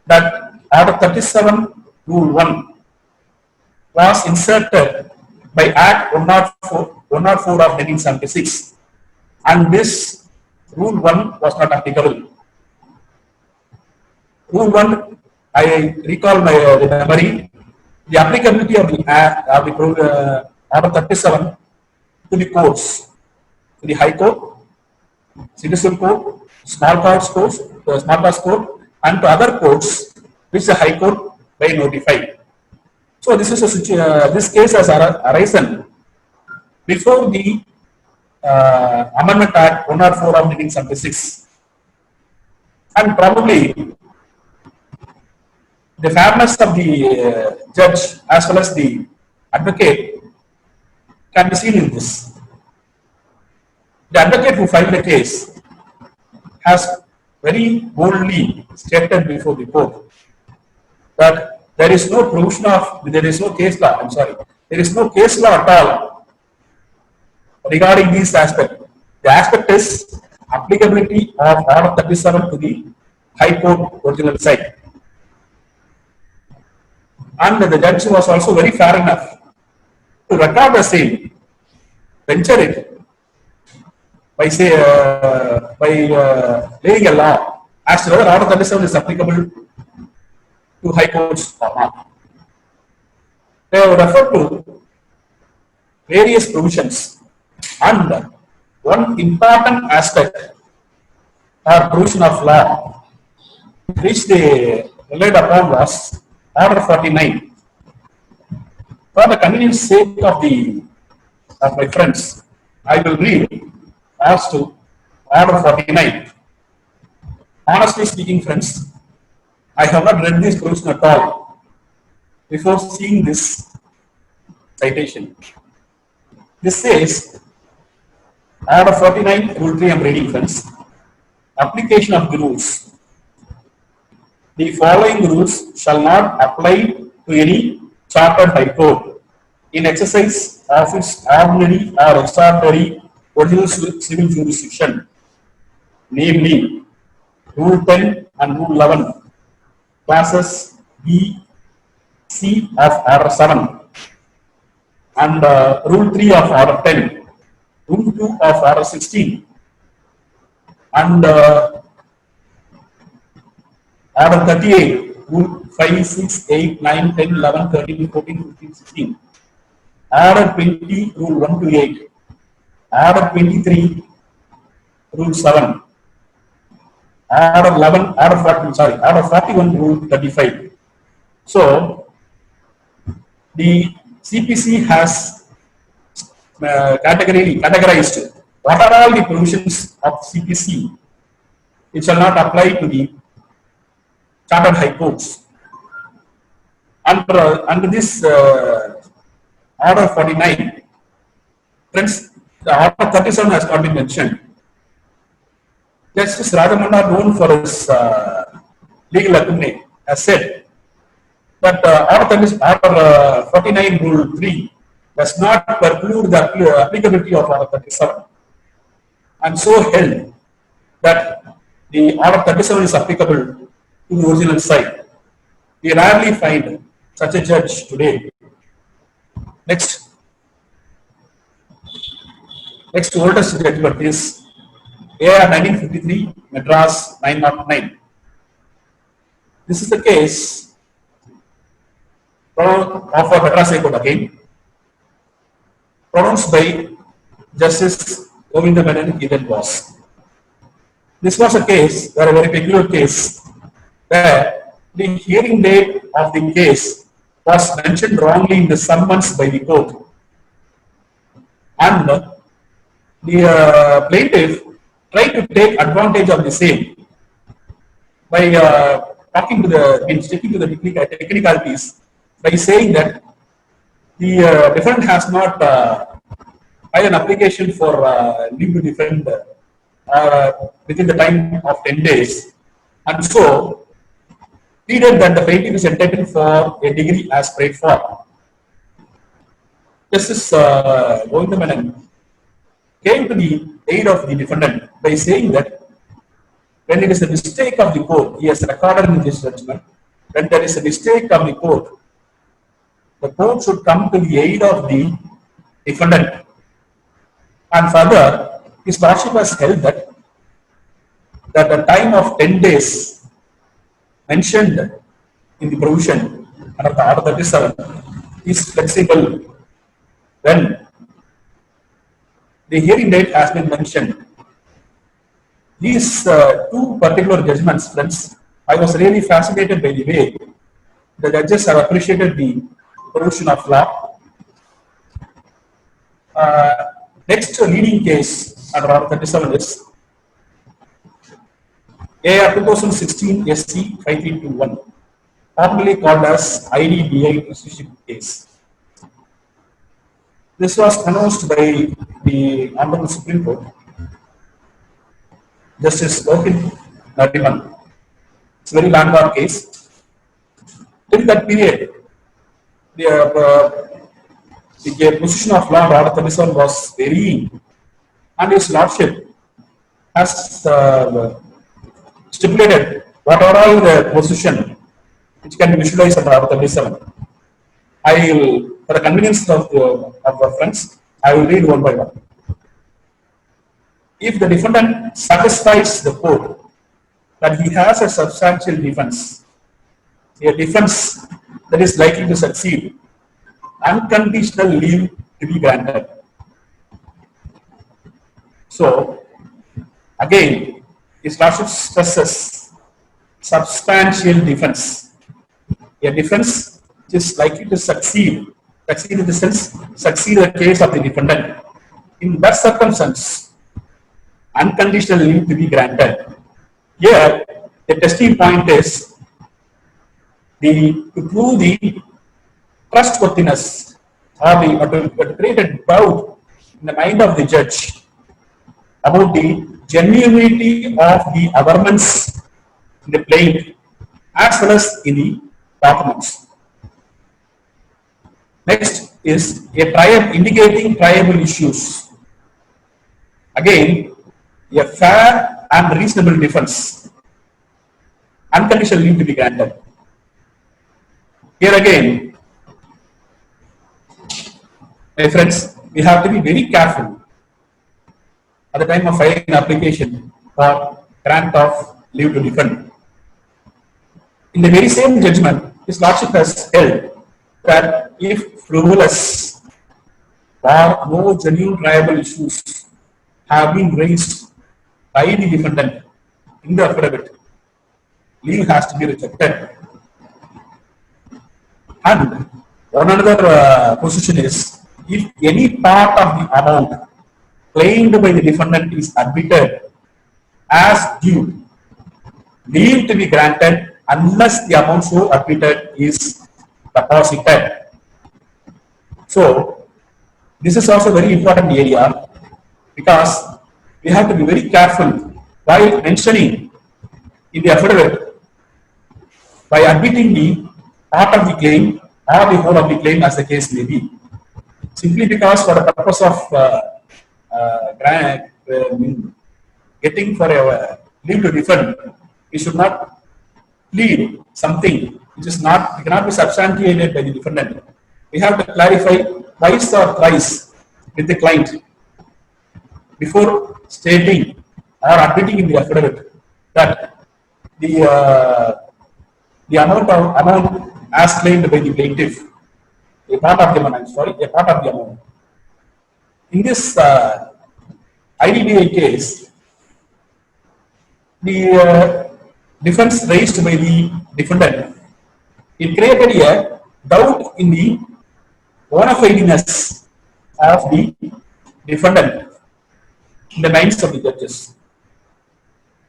that Order 37 Rule 1 was inserted by Act 104 of 1976, and this Rule 1 was not applicable. Rule 1, I recall my memory, the applicability of the Order 37 to the courts, to the High Court, Citizen Court, Small Class Court, and to other courts which the High Court may notify. So this case has arisen before the Amendment Act 104 of 1976, and probably the fairness of the judge as well as the advocate can be seen in this. The advocate who filed the case has very boldly stated before the court that there is no case law, There is no case law at all regarding this aspect. The aspect is applicability of Order 37 to the High Court original site. And the judge was also very fair enough to record the same, venture it by laying a law as to whether Order 37 is applicable to high courts or not. They have referred to various provisions, and one important aspect or provision of law which they relied upon was Order 49. For the convenience sake of my friends, I will read as to Order 49. Honestly speaking, friends, I have not read this provision at all before seeing this citation. This says, Order 49, Rule 3, I am reading, friends. Application of the rules. The following rules shall not apply to any chartered high court in exercise of its ordinary or extraordinary original civil jurisdiction, namely Rule 10 and Rule 11, classes B, C of Order 7, and Rule 3 of Order 10, Rule 2 of Order 16, and Order 38, Rule 5, 6, 8, 9, 10, 11, 13, 14, 15, 16, Order 20, Rule 1 to 8, Order 23, Rule 7, Order 11, Order 41, Rule 35. So, the CPC has categorized what are all the provisions of CPC which shall not apply to the chartered high courts. Under this Order 49, friends, the Order 37 has not been mentioned. Justice Rajamanna, known for his legal acumen, has said that Order 49 Rule 3 does not preclude the applicability of Order 37, and so held that the Order 37 is applicable to the original site. We rarely find such a judge today. Next oldest judgment is AR 1953, Madras 909. This is the case of a Madras High Court again, pronounced by Justice Govinda Menon Ethan was. This was a case, a very peculiar case, where the hearing date of the case was mentioned wrongly in the summons by the court, and the plaintiff tried to take advantage of the same by sticking to the technicalities by saying that the defendant has not filed an application for leave to defend within the time of 10 days, and so pleaded that the plaintiff is entitled for a degree as prayed for. Justice Govinda Menon came to the aid of the defendant by saying that when it is a mistake of the court, he has recorded in this judgment, when there is a mistake of the court should come to the aid of the defendant. And further, his lordship has held that the time of 10 days mentioned in the provision under the Order 37 is flexible when the hearing date has been mentioned. These two particular judgments, friends, I was really fascinated by the way the judges have appreciated the provision of law. Next leading case under Order 37 is AR 2016 SC 5321, formerly called as IDBI Trusteeship case. This was announced by the Honorable Supreme Court, Justice Lokin Nariman. It's a very landmark case. Till that period, the position of Lord Order 37 was very, and his lordship has stipulated what are all the position which can be visualized under Order 37. I will, for the convenience of our friends, I will read one by one. If the defendant satisfies the court that he has a substantial defense, a defense that is likely to succeed, unconditional leave to be granted. So, again, his lordship stresses substantial defense. A defense which is likely to succeed. Succeed in the sense, succeed in the case of the defendant. In that circumstance, unconditional leave to be granted. Here, the testing point is to prove the trustworthiness or to create a doubt in the mind of the judge about the genuinity of the averments in the plaint as well as in the documents. Next is a trial indicating triable issues. Again, a fair and reasonable defense. Unconditional leave to be granted. Here again, my friends, we have to be very careful at the time of filing an application for grant of leave to defend. In the very same judgment, his lordship has held that if frivolous or no genuine triable issues have been raised by the defendant in the affidavit, leave has to be rejected. And one another position is, if any part of the amount claimed by the defendant is admitted as due, leave to be granted unless the amount so admitted is deposited. So, this is also a very important area because we have to be very careful while mentioning in the affidavit by admitting the part of the claim or the whole of the claim as the case may be. Simply because for the purpose of getting for a leave to defend, we should not plead something which is not, cannot be substantiated by the defendant. We have to clarify twice or thrice with the client before stating or admitting in the affidavit that the amount as claimed by the plaintiff, a part of the amount, a part of the amount. In this IDBI case, the defense raised by the defendant, it created a doubt in the bona fideness of the defendant in the minds of the judges.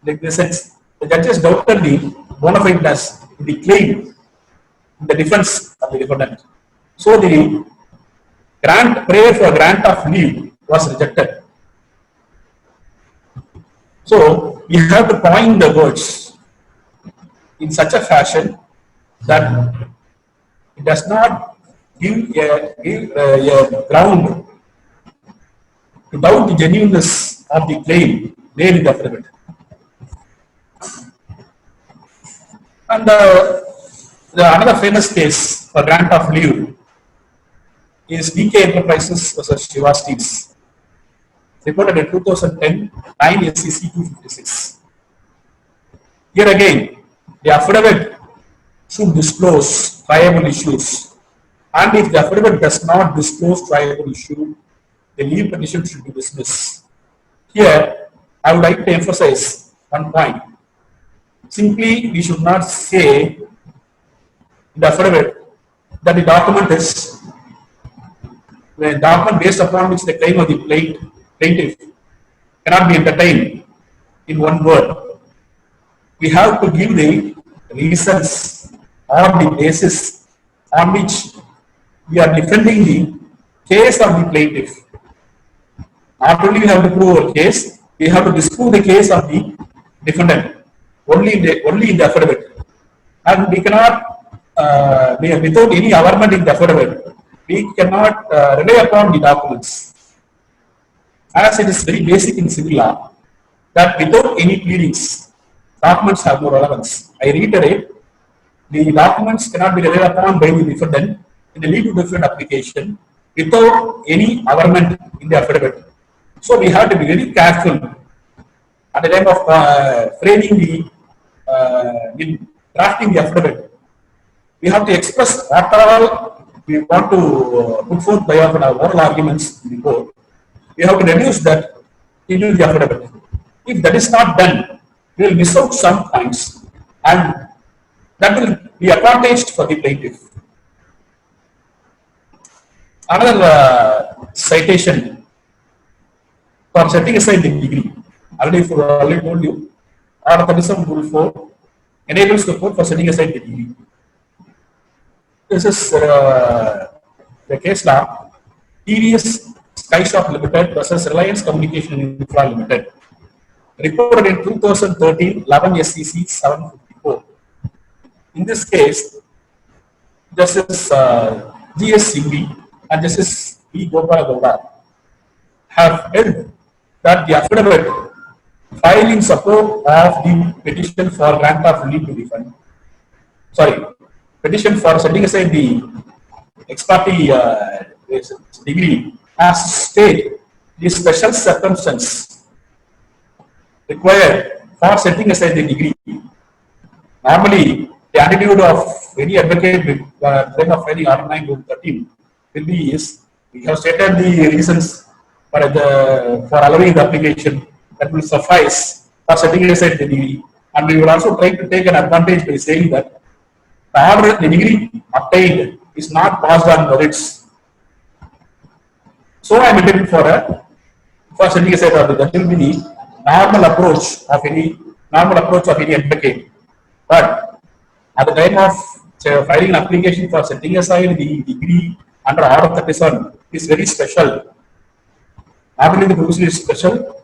Like the sense, the judges doubted the bona fideness in the claim, in the defense of the defendant. So the prayer for grant of leave was rejected. So we have to point the words in such a fashion that it does not give a ground to doubt the genuineness of the claim made in the affidavit. And another famous case for grant of leave is DK Enterprises versus Shiva Steels, reported in 2010, 9 SCC 256. Here again, the affidavit should disclose triable issues, and if the affidavit does not disclose triable issue, the leave petition should be dismissed. Here, I would like to emphasize one point. Simply, we should not say in the affidavit that the document is the document based upon which the claim of the plaintiff cannot be entertained in one word. We have to give the reasons or the basis on which we are defending the case of the plaintiff. Not only we have to prove our case, we have to disprove the case of the defendant only in the affidavit. And we cannot, without any averment in the affidavit, we cannot rely upon the documents, as it is very basic in civil law that without any pleadings, documents have no relevance. I reiterate, the documents cannot be relied upon by the defendant in the lead to defend application without any averment in the affidavit. So we have to be very careful at the time of framing the in drafting the affidavit. We have to express what all we want to put forth by our oral arguments in the court. We have to reduce that into the affidavit. If that is not done, we will miss out some points, and that will be advantaged for the plaintiff. Another citation for setting aside the degree. Already told you, Order 37 Rule 4 enables the court for setting aside the degree. This is the case law. TVS Skyshop Limited versus Reliance Communication Infra Limited. Reported in 2013, 11 SCC 754. In this case, Justice G.S. Singhi and Justice E. Gopala Gowda have held that the affidavit filed in support of the petition for grant of leave to defend, petition for setting aside the ex parte degree as state the special circumstance required for setting aside the degree. Normally, the attitude of any advocate with time of filing Order 9 Rule 13 will be is we have stated the reasons for allowing the application that will suffice for setting aside the degree, and we will also try to take an advantage by saying that the degree obtained is not passed on merits. So I am intending for setting aside of that will be the normal approach of any advocate. But at the time of filing an application for setting aside the degree under Order 37 is very special. Not only the provision is special,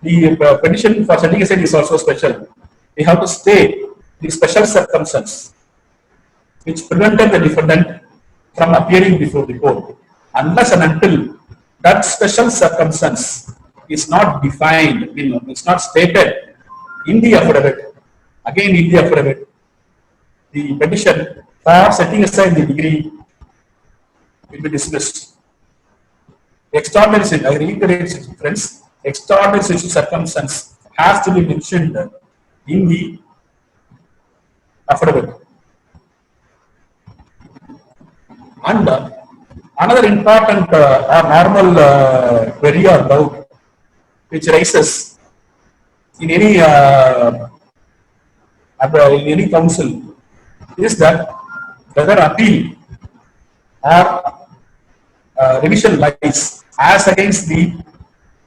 the petition for setting aside is also special. We have to state the special circumstance which prevented the defendant from appearing before the court, unless and until that special circumstance is not defined, it's not stated in the affidavit. Again, in the affidavit, the petition for setting aside the degree will be dismissed. Extraordinary, I reiterate, friends, extraordinary circumstance has to be mentioned in the affidavit. And another important or normal query or doubt which rises in any counsel is that whether appeal or revision lies as against the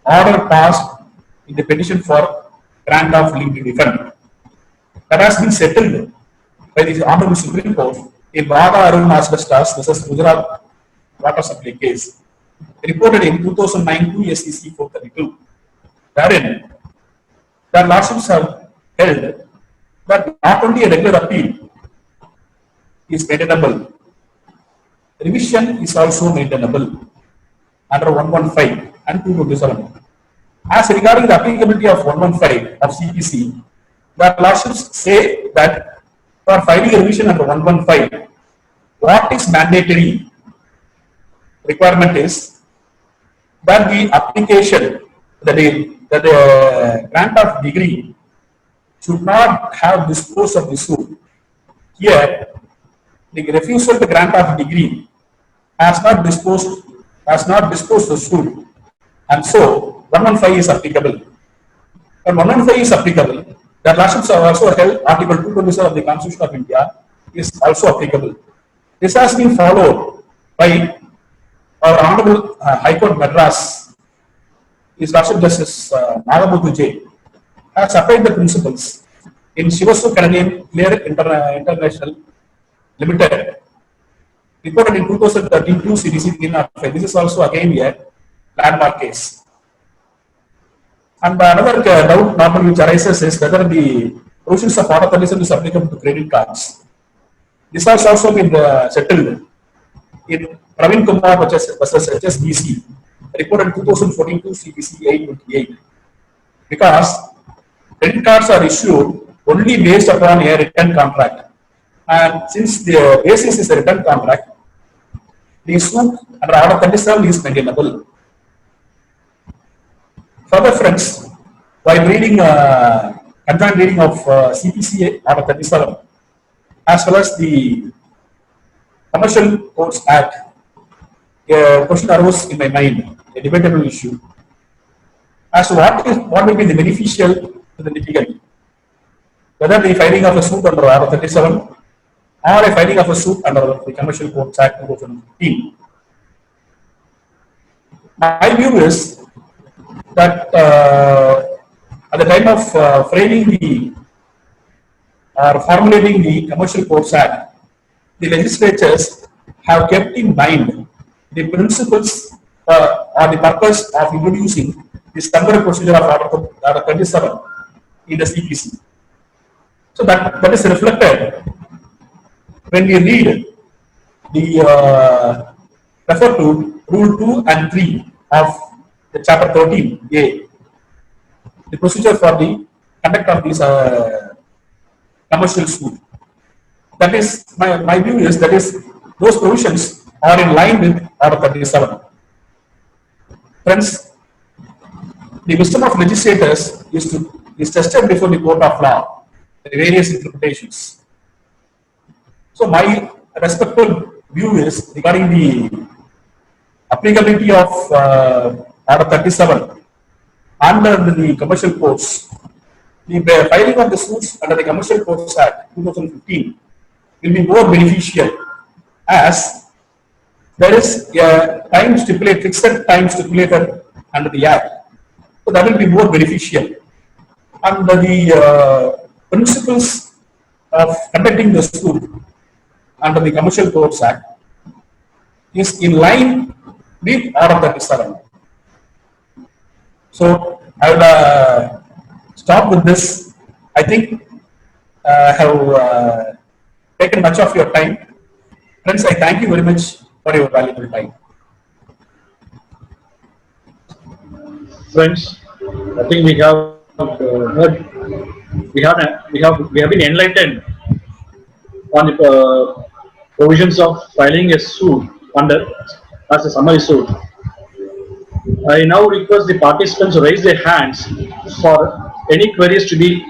order passed in the petition for grant of leave to defend. That has been settled by the Honorable Supreme Court in Vada Arun Asbestos versus Gujarat Water Supply case, reported in 2009 2 SEC 432. Wherein the lordships have held that not only a regular appeal is maintainable, revision is also maintainable under 115 and 227. As regarding the applicability of 115 of CPC, the lordships say that for filing a revision under 115, what is mandatory requirement is that the application, that the grant of degree should not have disposed of the suit. Here, the refusal to grant of degree has not disposed the suit, and so 115 is applicable. When 115 is applicable, the lordships have also held Article 227 of the Constitution of India is also applicable. This has been followed by our Honorable High Court Madras. His Lordship Justice Nagamothu J. has applied the principles in Shivasu Canadian Clear International Limited, reported in 2013 2 CDC 305. This is also again a landmark case. And another doubt normally which arises is whether the provisions of Order 37 is applicable to credit cards. This has also been settled in Praveen Kumar versus HSBC, reported 2014 CBC 828. Because credit cards are issued only based upon a written contract. And since the basis is a written contract, the suit under Order 37 is maintainable. Further, friends, while reading conjoint reading of CPCA Order 37 as well as the Commercial Codes Act, a question arose in my mind, a debatable issue, as to what will be the beneficial to the litigant, whether the filing of a suit under Order 37 or a filing of a suit under the Commercial Codes Act 2015. My view is that at the time of framing the or formulating the Commercial Codes Act, the legislatures have kept in mind the principles or the purpose of introducing the standard procedure of Order 27 in the CPC. So that is reflected when we read the refer to Rule 2 and 3 of the Chapter 13A, the procedure for the conduct of these commercial suit. That is, my view is that is those provisions are in line with Order 37. Friends, the wisdom of legislators is tested before the court of law, the various interpretations. So my respectful view is regarding the applicability of Order 37 under the commercial codes. The filing of the suits under the Commercial Codes Act 2015 will be more beneficial, as there is a time stipulated, fixed time stipulated under the Act. So that will be more beneficial. Under the principles of conducting the suit under the Commercial Codes Act is in line with Order 37. So I will stop with this. I think I have taken much of your time. Friends, I thank you very much for your valuable time. Friends, I think we have heard, we have been enlightened on the provisions of filing a suit under as a summary suit. I now request the participants to raise their hands for any queries to be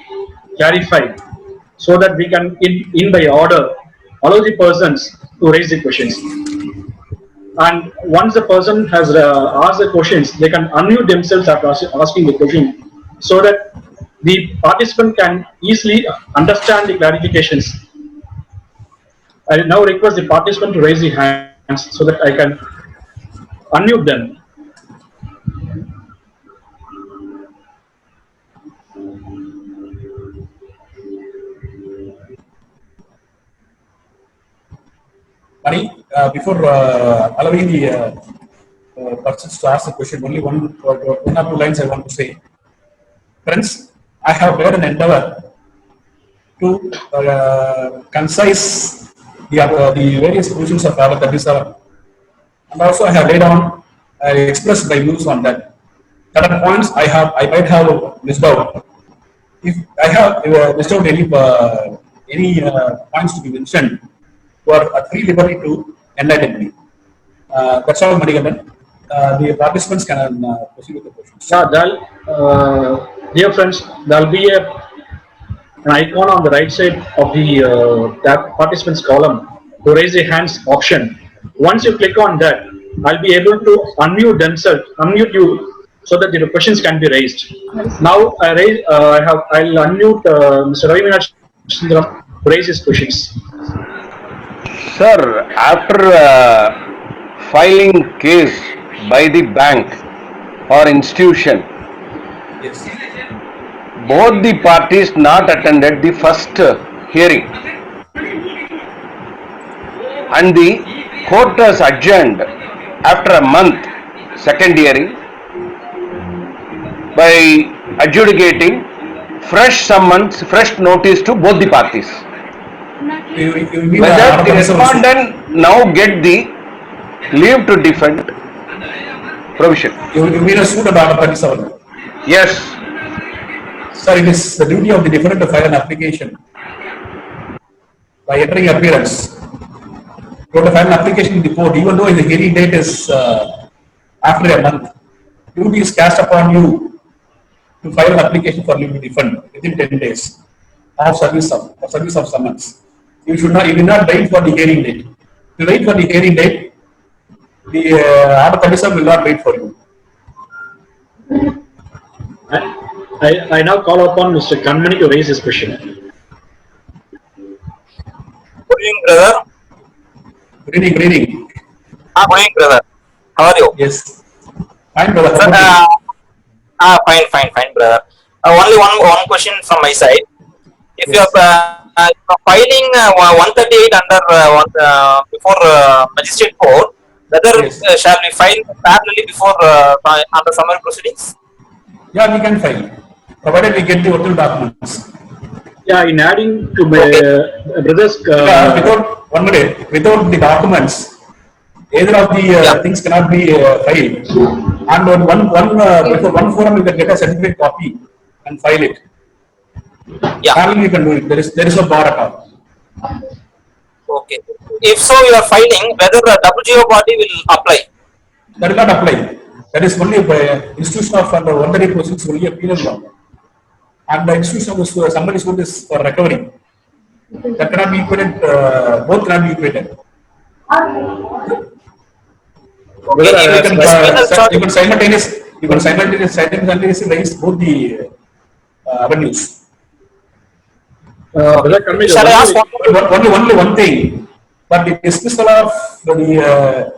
clarified, so that we can, in by order, allow the persons to raise the questions. And once the person has asked the questions, they can unmute themselves after asking the question, so that the participant can easily understand the clarifications. I now request the participant to raise the hands so that I can unmute them. Mani, before allowing the persons to ask the question, only one or two lines I want to say. Friends, I have made an endeavor to concise the various provisions of Order 37, and also I have laid on, I expressed my views on that. Certain points I might have missed out. If I have missed out any points to be mentioned, you are at free liberty to enlighten me. That's all, Manikandan. The participants can proceed with the questions. Yeah, dear friends, there will be an icon on the right side of the participants column to raise their hands option. Once you click on that, I'll be able to unmute you, so that the questions can be raised. Now I'll unmute Mr. Ravi Meenakshi Sundaram to raise his questions. Sir, after filing case by the bank or institution, Yes. both the parties not attended the first hearing, and the court has adjourned after a month second hearing by adjudicating fresh summons, fresh notice to both the parties. You mean Whether Order the 37 respondent now get the leave to defend provision. You mean a suit under Article 37? Yes, Sir, it is the duty of the defendant to file an application by entering appearance. You have to file an application in the court, even though the hearing date is after a month. Duty is cast upon you to file an application for leave to defend within 10 days of service of summons. You will not wait for the hearing date. If you wait for the hearing date, the Article 37 will not wait for you. I now call upon Mr. Kanmani to raise his question. Good evening, brother. Good evening, good evening. Good evening, brother. How are you? Yes. Fine, brother. Sir, How about you? fine, brother. Only one question from my side. If you are filing 138 under before magistrate court, whether Yes. shall we file parallelly before under summary proceedings? Yeah, we can file, provided we get the original documents. Yeah, in adding to my brother's Without 1 minute, without the documents, either of the things cannot be filed. And on before one forum, you can get a certificate copy and file it. Yeah. Parallel you can do it. There is no bar at all. Okay. If so, you are filing whether the WGO body will apply. That will not apply. That is only by institution of under 138 proceedings only a penal law. And the institution of somebody suit is for recovery. That cannot be equated. Both cannot be equated. You can simultaneously raise both the avenues. Brother Kanmani, Shall I ask one more? Only one thing, but the dismissal of the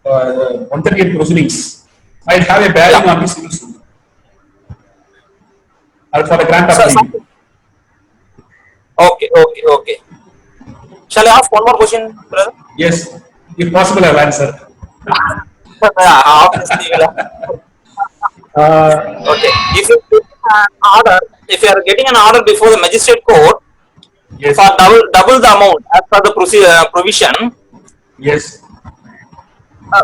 138 proceedings might have a bearing on the civil suit. Or for the grant of leave. Okay. Shall I ask one more question, brother? Yes, if possible, I will answer. Obviously, you will. Okay. If you are getting an order before the magistrate court Yes, for double the amount as per the provision, yes,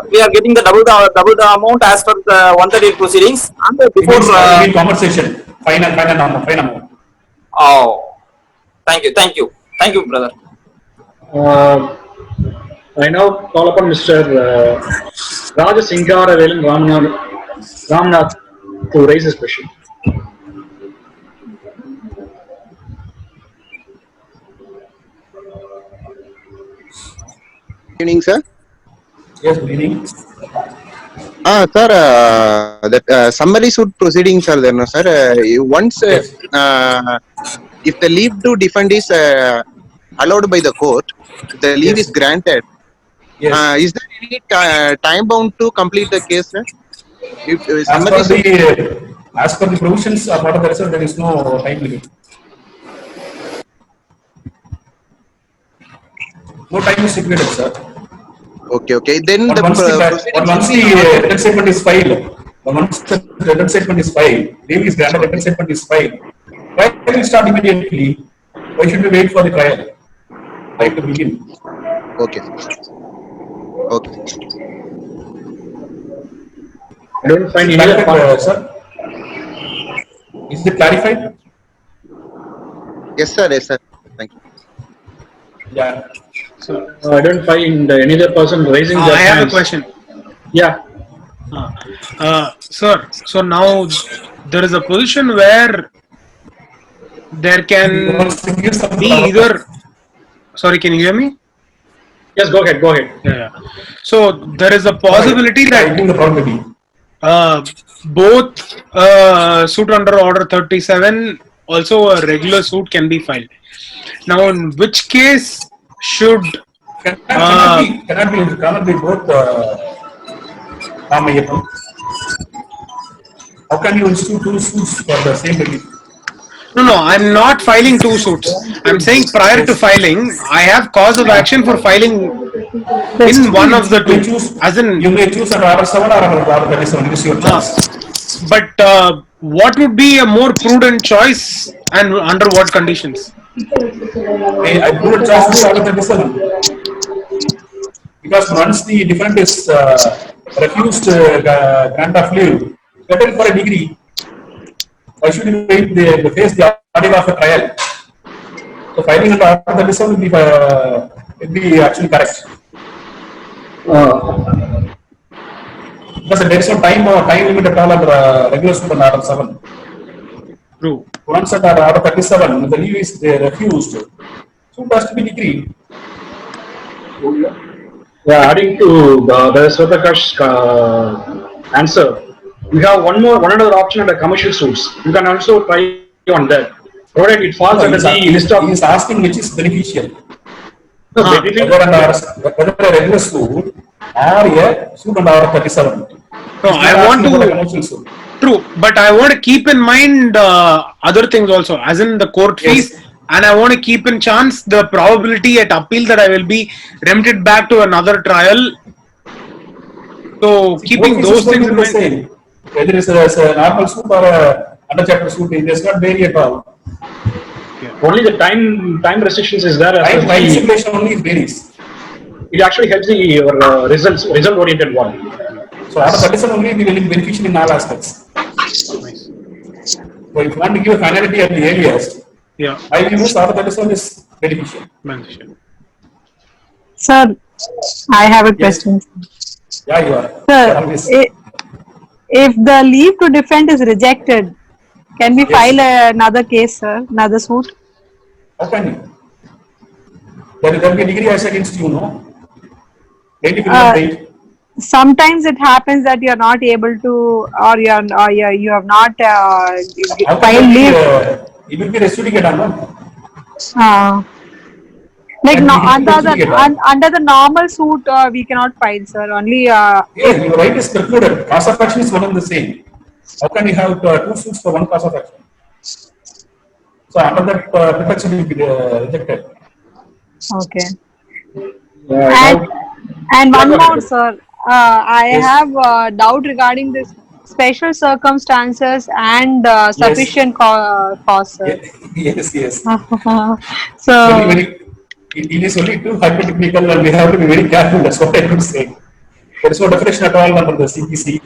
we are getting the double the amount as per the 138 proceedings and before. it means compensation, fine amount. Oh, thank you, brother. I now call upon Mr. Rajasingaravelan Ramnath to raise his question. Good evening, sir. Yes, good evening. Sir, that summary suit proceedings are there, no, sir? Once, Yes. if the leave to defend is allowed by the court, the leave Yes. is granted. Yes. Is there any time bound to complete the case, sir? If As summary per suit, the provisions of part of the result, there is no time limit. No time is stipulated, sir. okay. Then But the once the written statement is filed, leave is granted, written statement is filed. Trial will start immediately. Why should we wait for the trial? Trial to begin. okay. I don't find any Clarified, other sir? Is it clarified? Yes, sir. Thank you. Yeah. I don't find any other person raising their I have a hands. question. Yeah. Sir, so now there is a position where there can be either. Sorry, can you hear me? Yes, go ahead. Yeah. So there is a possibility I that think the probability. both suit under order 37, also a regular suit can be filed. Now, in which case should Cannot be both. How can you institute two suits for the same relief? No, I'm not filing two suits. I'm saying prior to filing, I have cause of action for filing in one of the two. As in, You may choose under order 7 or under order 37. It is your choice. but what would be a more prudent choice and under what conditions? I do a choice to order 37. Because once the defendant is refused grant of leave, settled for a degree, why should you wait the face the ordeal of a trial? So filing under Article 37 will be actually correct. Because there is no time limit at all under regular suit under Article 7. True. Once under Article 37, if the leave is refused, suit has to be decreed. Yeah, adding to the Swatakash's answer, we have another option under commercial suits. You can also try on that, provided it falls under the list of. He is asking which is beneficial. Whether a regular suit or a suit under Article 37. No, I want to. True, but I want to keep in mind other things also, as in the court fees, and I want to keep in chance the probability at appeal that I will be remitted back to another trial. So keeping those things in mind. Whether it's a normal suit or a under chapter suit, it does not vary at all. Only the time restrictions is there. Time stipulation only varies. It actually helps the result oriented one. So Article 37 only will be beneficial in all aspects. So if you want to give a finality at the earliest, I will use Article 37 is beneficial. Sir, I have a question. Yeah, you are. Sir, if the leave to defend is rejected, can we file another case, sir? Another suit? How can you? There will be a degree as against you, no? Sometimes it happens that you are not able to, or you have not filed leave. It will be restituted, no? Like under the normal suit, we cannot file, sir. Only. Yes, your right is precluded. Cause of action is one and the same. How can you have two suits for one cause of action? So under that protection will be rejected. Okay. And one more, sir. I have doubt regarding this special circumstances and sufficient cause, sir. Yes. So. It is only too hypothetical and we have to be very careful. That's what I would say. There is no definition at all under the CPC.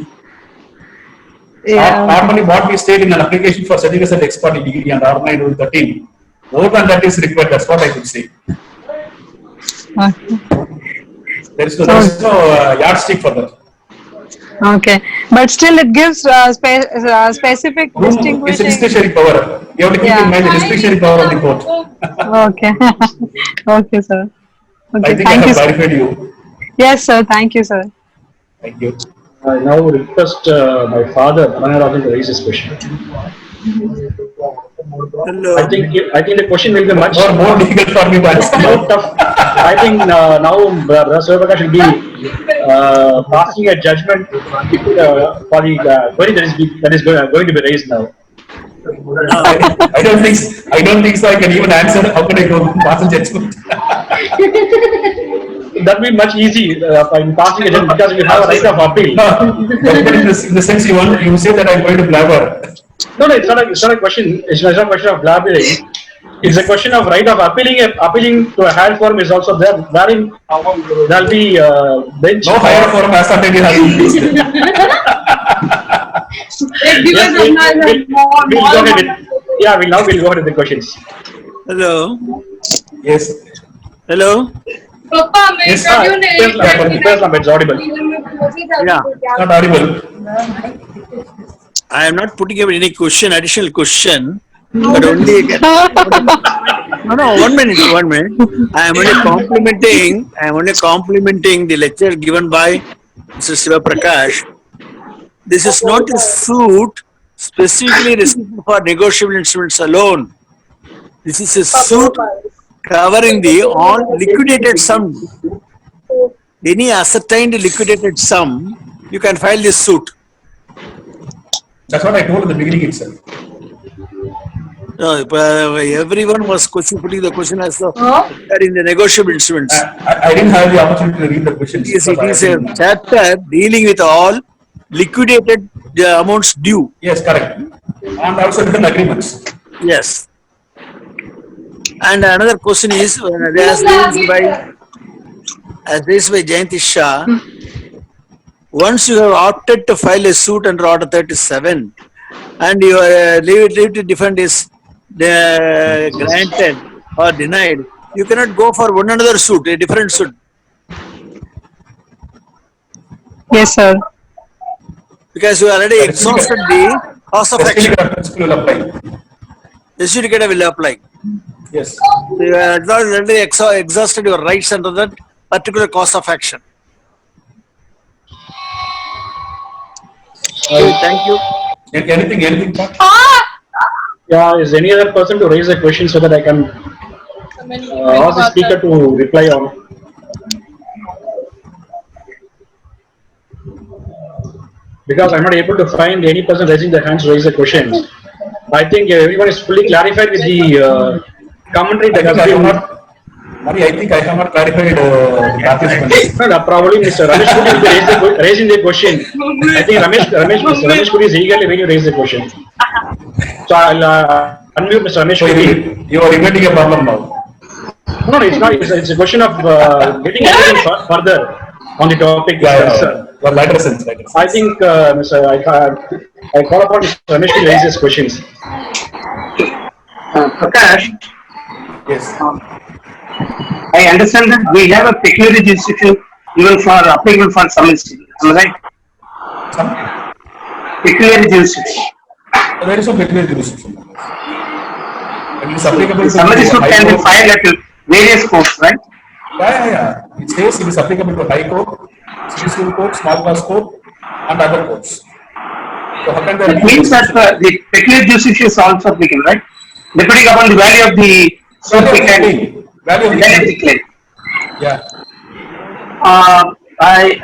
Normally, what we state in an application for certificate of expert degree and R9 Rule 13, more than that is required. That's what I would say. There is no yardstick for that. Okay, but still it gives specific distinguishing. It's a discretionary power. You have to keep in mind the discretionary power of the court. Okay. Okay, sir. Okay, I think I have clarified you. Yes, sir. Thank you, sir. Thank you. I now request my father, Ananarajan, to raise his question. Hello. I think the question will be much more difficult for me, but more tough. I think now Swaprakash will be passing a judgment for the query that is going to be raised now. I don't think so. I can even answer. How can I go pass a judgment? That will be much easy in passing a judgment because you have a right of appeal. But in the sense you say that I'm going to blabber. No, it's not a question. It's not a question of blabbering. It's a question of right of appealing. Appealing to a higher forum is also there. Wherein there'll be bench. No higher forum has certainly has been we'll go ahead with the questions. Hello. Yes. Hello. Yes, it's audible. Yeah. Not audible. I am not putting up any additional question, but only. No, 1 minute. I am only complimenting the lecture given by Mr. Shiva Prakash. This is not a suit specifically reserved for negotiable instruments alone. This is a suit covering the all liquidated sum. Any ascertained liquidated sum, you can file this suit. That's what I told in the beginning itself. Everyone was putting the question as though in the negotiable instruments. I didn't have the opportunity to read the questions. Yes, it is a chapter dealing with all liquidated amounts due. Yes, correct. And also written agreements. Yes. And another question is, as raised by as raised by Jayanti Shah, once you have opted to file a suit under Order 37 and your leave to defend is granted or denied, you cannot go for one another suit, a different suit, Yes, sir. because you already exhausted the cause of Res action. judicata principle will apply. Res judicata will apply. Yes. So you have already exhausted your rights under that particular cause of action. Okay, thank you. Anything, Pat? Yeah, is any other person to raise a question so that I can ask the speaker to reply on? Because I'm not able to find any person raising their hands to raise a question. I think everyone is fully clarified with the commentary that has been. Mari, I think I have not clarified the participants. No, probably Mr. Ramesh Kudi will be raising the question. I think Mr. Ramesh Kudi is eagerly ready to raise the question. So I'll unmute Mr. Ramesh So Kudi. you are inventing a problem now. No, it's not. It's a question of getting everything further on the topic. Well, lighter sense. I think I call upon Mr. Ramesh to raise his questions. Prakash, Yes. I understand that we have a peculiar jurisdiction even for applicable for summons. Am I right? Some? Peculiar jurisdiction. There is no peculiar jurisdiction. It is applicable to Summary suit High can be Court. filed at various courts, right? Yeah. It says it is applicable to High Court, Civil Court, Small Class Court, and other courts. So how can there That be means that the peculiar jurisdiction is also applicable, right? Depending upon the value of the suit, we can value of value of the the claim. Yeah. I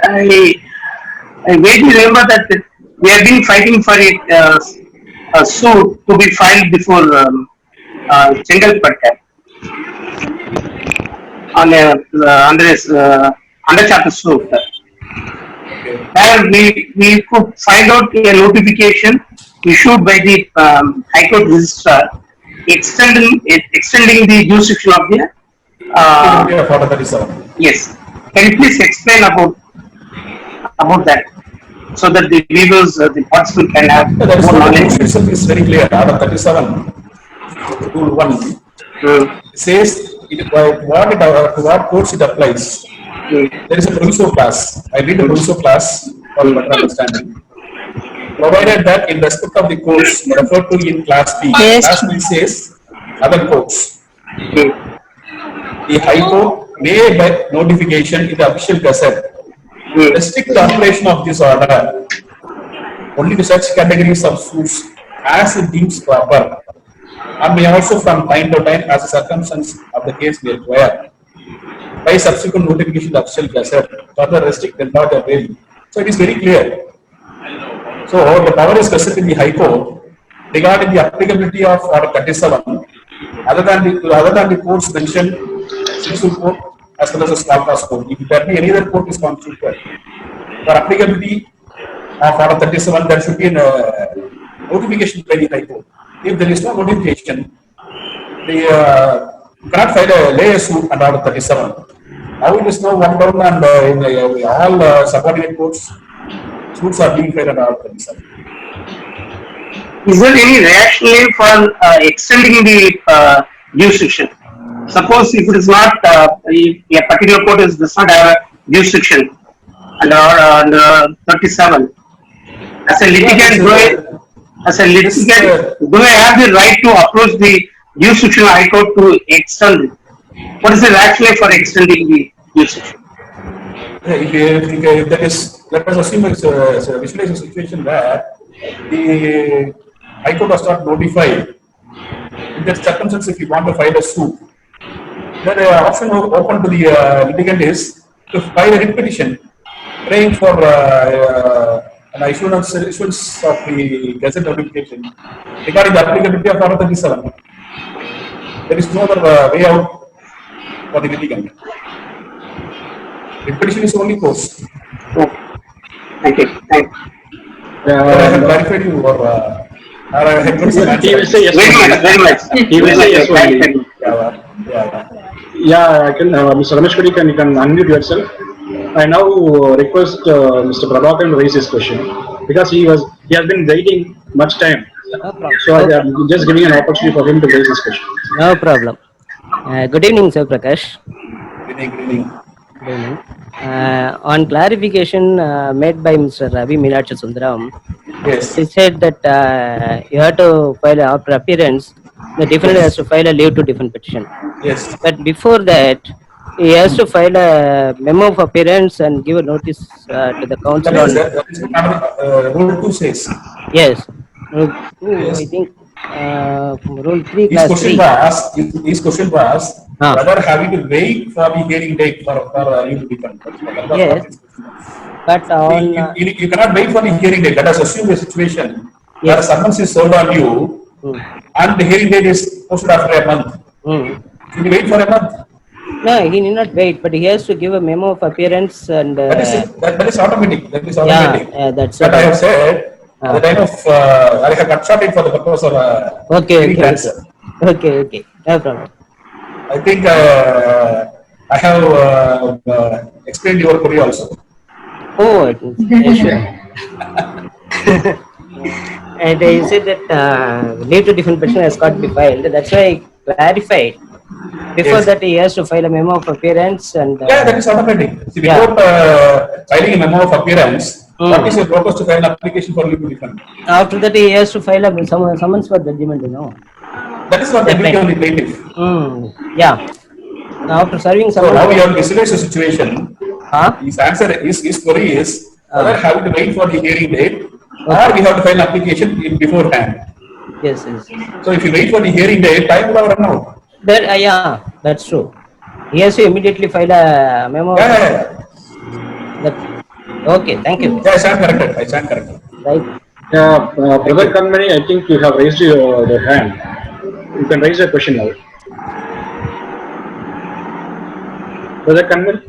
vaguely remember that we have been fighting for a suit to be filed before Chengalpattu on under chapter suit. Where we could find out a notification issued by the High Court Registrar extending the jurisdiction of the Order 37. yes. Can you please explain about that so that the viewers, the participants can have There is more no knowledge? itself is very clear. Order 37, Rule 1 says what courts it applies. There is a proviso class. I read the proviso class for better understanding. Provided that in respect of the courts referred to in class B, class B says other courts. The High Court may by notification in the official gazette restrict the operation of this order only to such categories of suits as it deems proper, and may also from time to time, as the circumstance of the case may require, by subsequent notification of the official gazette, further restrict the not avail. So it is very clear. So the power is vested in the High Court regarding the applicability of Order 37, other than the courts mentioned, Civil Court as well as the Small Class Court. If there be any other court is constituted, for applicability of Order 37, there should be a notification by the High Court. If there is no notification, you cannot lay a suit under Order 37. Now it is now one down, and in all subordinate courts, suits are being filed under Order 37. Is there any rationale for extending the jurisdiction? Suppose if it is not, if a particular court does not have a jurisdiction under 37, as a litigant, do I have the right to approach the jurisdiction High Court to extend it? What is the rationale for extending the jurisdiction? If that is, let us assume it's a visualize a situation where the High Court was not notified. In that circumstance, if you want to file a suit, then the option open to the litigant is to file a writ petition, praying for an issuance of the gazette notification regarding the applicability of Order 37. There is no other way out for the litigant. Writ petition is the only course. Thank you. I have clarified you, or I have given some answer. He will say yes. Very much. He will say yes only. Yeah. Yeah, I can, Mr. Ramesh Kudi, you can unmute yourself. I now request Mr. Prabhakar to raise his question because he has been waiting much time. No problem. So I am just giving an opportunity for him to raise his question. No problem. Good evening, Sir Prakash. Good evening. Good evening. On clarification made by Mr. Ravi Meenakshi Sundaram, Yes. he said that you have to file after appearance, the defendant has to file a leave to defend petition. Yes. But before that, he has to file a memo of appearance and give a notice to the council on. That is what Rule 2 says. Yes. Rule 2, Yes. I think Rule 3, His Class question 3. was, his question was Ah. whether having to wait for the hearing date for you to become. Yes. But on. You cannot wait for the hearing date. Let us assume a situation where Yes. summons is served on you and the hearing date is posted after a month. Should you wait for a month? No, he need not wait, but he has to give a memo of appearance and. That is it. That is automatic. That is automatic. Yeah, that's But it. I have said at the time of I have cut short it for the purpose of hearing answer. Okay, no problem. I think I have explained your query also. Oh, yeah, sure. And he said that leave to defend petition has got to be filed. That's why I clarified. Before Yes. that, he has to file a memo of appearance and. Yeah, that is automatic. See, without filing a memo of appearance, what is your purpose to file an application for leave to defend? After that, he has to file a summons for judgment, you know. That is not the duty of the plaintiff. Yeah. Now, after serving So summons. now we have visualized the situation. Huh? His answer, his query is whether having to wait for the hearing date or we have to file an application beforehand. Yes. So if you wait for the hearing date, time will have run out. That, yeah, that's true. He has to immediately file a memo. Yeah. Okay, thank you. Yeah, I stand corrected. Right. Yeah, Brother Kanmani, I think you have raised your hand. You can raise your question now. Brother Kanmani?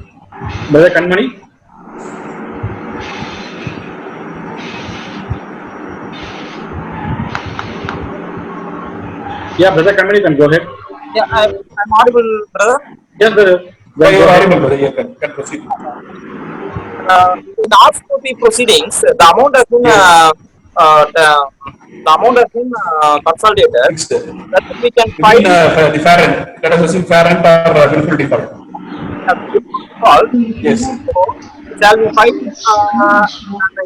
Yeah, Brother Kanmani, you can go ahead. Yeah, I'm audible, brother. Yes, brother. Yeah, you are audible, brother. You can proceed. In last the proceedings, the amount has been the amount has been consolidated. That we can file The parent, let us assume parent or willful default. Yes. Shall we file?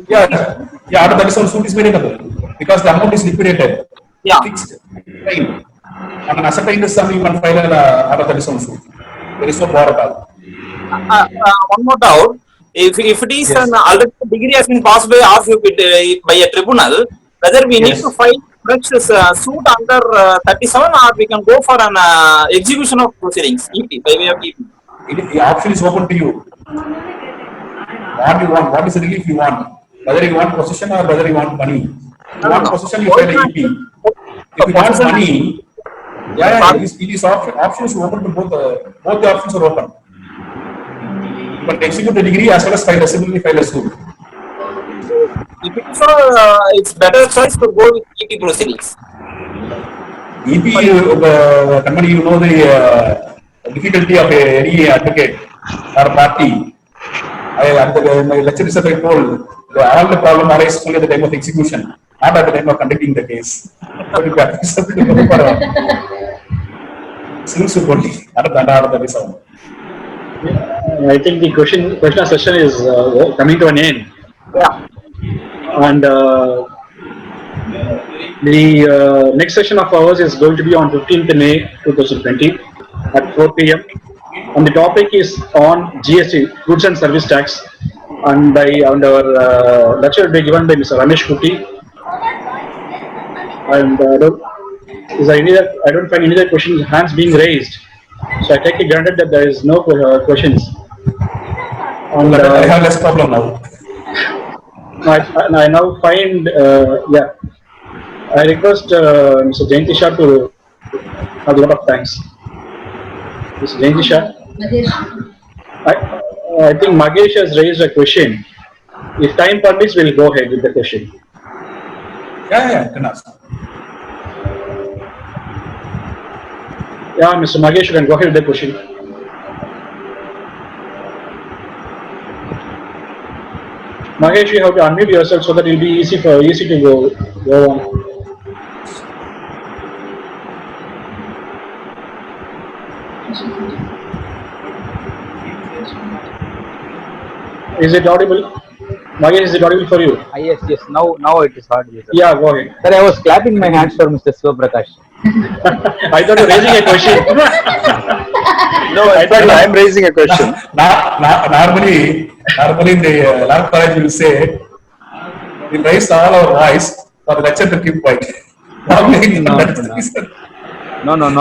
Yeah, after that some suit is made because the amount is liquidated. Yeah. Fixed. Right. On an ascertained sum, you can file an after that some suit. There is no bar at all. One more doubt. If it is an already degree has been passed by by a tribunal, whether we need to file fresh suit under 37 or we can go for an execution of proceedings, EP, by way of EP. The option is open to you. What you want, what is the relief you want? Whether you want possession or whether you want money. If you want possession, you file an EP. If you want money, it is options open to both. Both the options are open. You can execute the degree as well as similarly file a suit. If it's it's better choice to go with EP proceedings. EP, somebody you know the difficulty of any advocate or party. My lecture is I told all the problem arises only at the time of execution, not at the time of conducting the case. I think the question session is coming to an end. Yeah. And the next session of ours is going to be on 15th May 2020 at 4 p.m. And the topic is on GST, Goods and Service Tax, and our lecture will be given by Mr. Ramesh Kuti. And I don't find any other hands being raised. So I take it granted that there is no questions. And, I have less problem now. I now find, I request Mr. Jayanti Shah to have a lot of thanks. Mr. Jayanti Shah. I think Magesh has raised a question. If time permits, we'll go ahead with the question. Yeah, can ask. Yeah, Mr. Magesh, you can go ahead with the question. Mahesh, you have to unmute yourself so that it will be easy to go on. Is it audible? Mahesh, is it audible for you? Yes. Now it is audible. Yeah, go ahead. Sir, I was clapping my hands for Mr. Shiva Prakash. I thought you were raising a question. No, I thought I'm raising a question. Normally in the lab college, you will say, we raise all our voice for the lecture to keep quiet. No.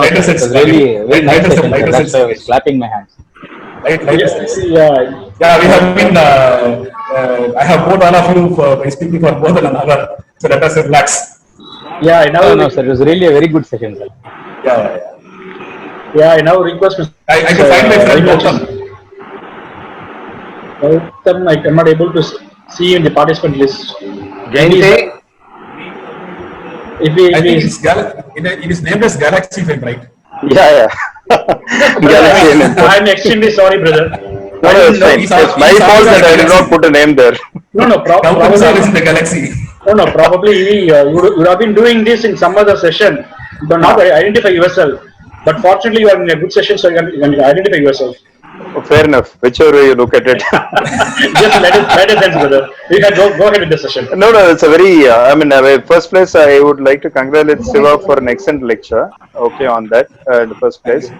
It was really very nice session, sir. That's why I was clapping my hands. Yeah. We have been. I have bored all of you by speaking for more than an hour, so let us relax. Yeah, No, sir. It was really a very good session, sir. Yeah, I now request Mr. I can find my friend Gautam. Gautam, I am not able to see you in the participant list. Jayanti? I think it is named as Galaxy Film, right? Yeah. Galaxy. I'm extremely sorry, brother. No, it's fine. It's my fault that I did not put a name there. No, probably is in the Galaxy. No, probably you would have been doing this in some other session, but not identify yourself. But fortunately, you are in a good session, so you can identify yourself. Oh, fair enough. Whichever way you look at it. Just let it end, brother. You can go ahead with the session. No, it's a very, first place, I would like to congratulate Shiva for an excellent lecture. Okay, on that, in the first place.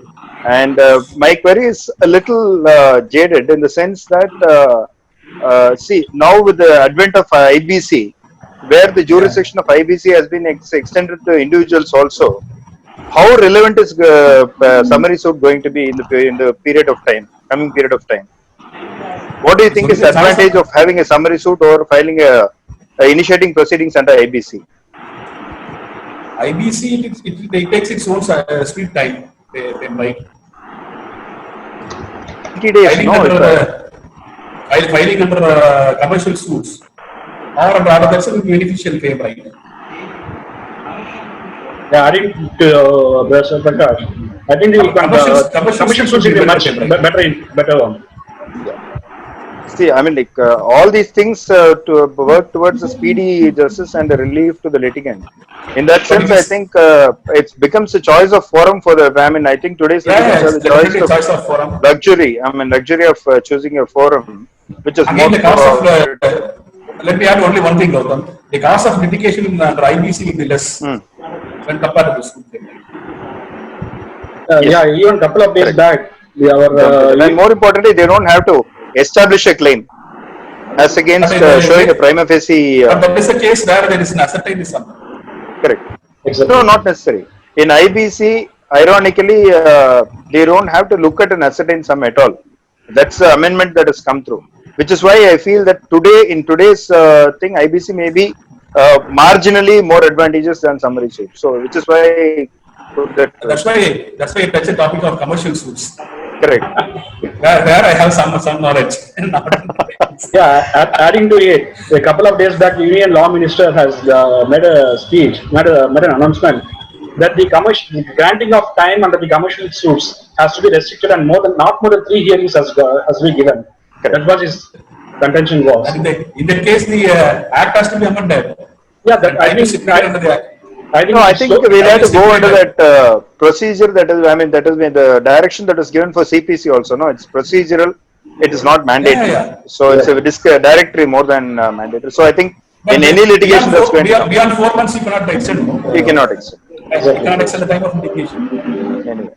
And my query is a little jaded in the sense that, see, now with the advent of IBC, where the jurisdiction of IBC has been extended to individuals also, how relevant is summary suit going to be in the coming period of time? What do you think is the advantage of having a summary suit or filing initiating proceedings under IBC? IBC, it takes its own sweet time, they might. 20 days, Filing under commercial suits or rather that's a beneficial claim, right? Yeah, adding to Mr. Prakash, I think the commercial suits is a much better one. See, all these things to work towards a speedy justice and a relief to the litigant. In that sense, I think it becomes a choice of forum for the. I think today's litigants have the choice of forum. Luxury of choosing a forum, which is again more. The cost of let me add only one thing, Gautam. The cost of litigation under IBC will be less when compared to the suit. Yeah, even a couple of days back, and more importantly, they don't have to establish a claim as against showing a prima facie. But that is a case where there is an ascertainism. Correct. Exactly. No, not necessary. In IBC, ironically, they don't have to look at an ascertain sum at all. That's the amendment that has come through. Which is why I feel that in today's thing, IBC may be marginally more advantageous than summary suit. So, which is why that's why you touch the topic of commercial suits. Correct. Where I have some knowledge. Yeah, adding to it, a couple of days back, the Union Law Minister has made an announcement that the granting of time under the commercial suits has to be restricted and not more than 3 hearings has to be given. Correct. That was his contention was. And in that case, the Act has to be amended. Yeah, I think we'll have to go under that procedure that is the direction that is given for CPC also. No, it's procedural. It is not mandatory. So it's a directory more than mandatory. So I think in any litigation that's going beyond 4 months, you cannot extend. No? You cannot extend. You cannot extend the time of litigation. Anyway.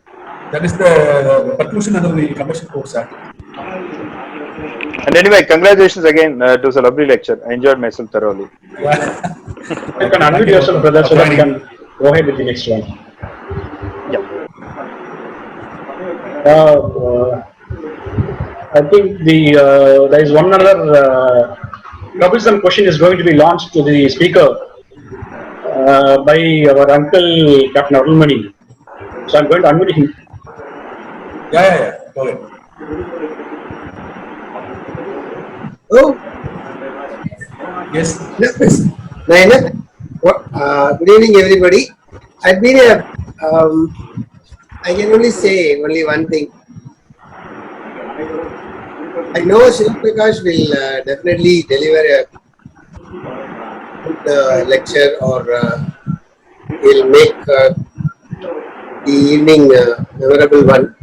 That is the preclusion under the Commercial Courts Act. And anyway, congratulations again. It was a lovely lecture. I enjoyed myself thoroughly. You can unmute yourself, brother, so that you can go ahead with the next one. Yeah. I think there is one other troublesome question is going to be launched to the speaker by our uncle Captain Arulmani. So I'm going to unmute him. Yeah. Go ahead. Oh. Yes. Good evening, everybody. I've been I can only say only one thing. I know Shiv Prakash will definitely deliver a good lecture, or he'll make the evening memorable one.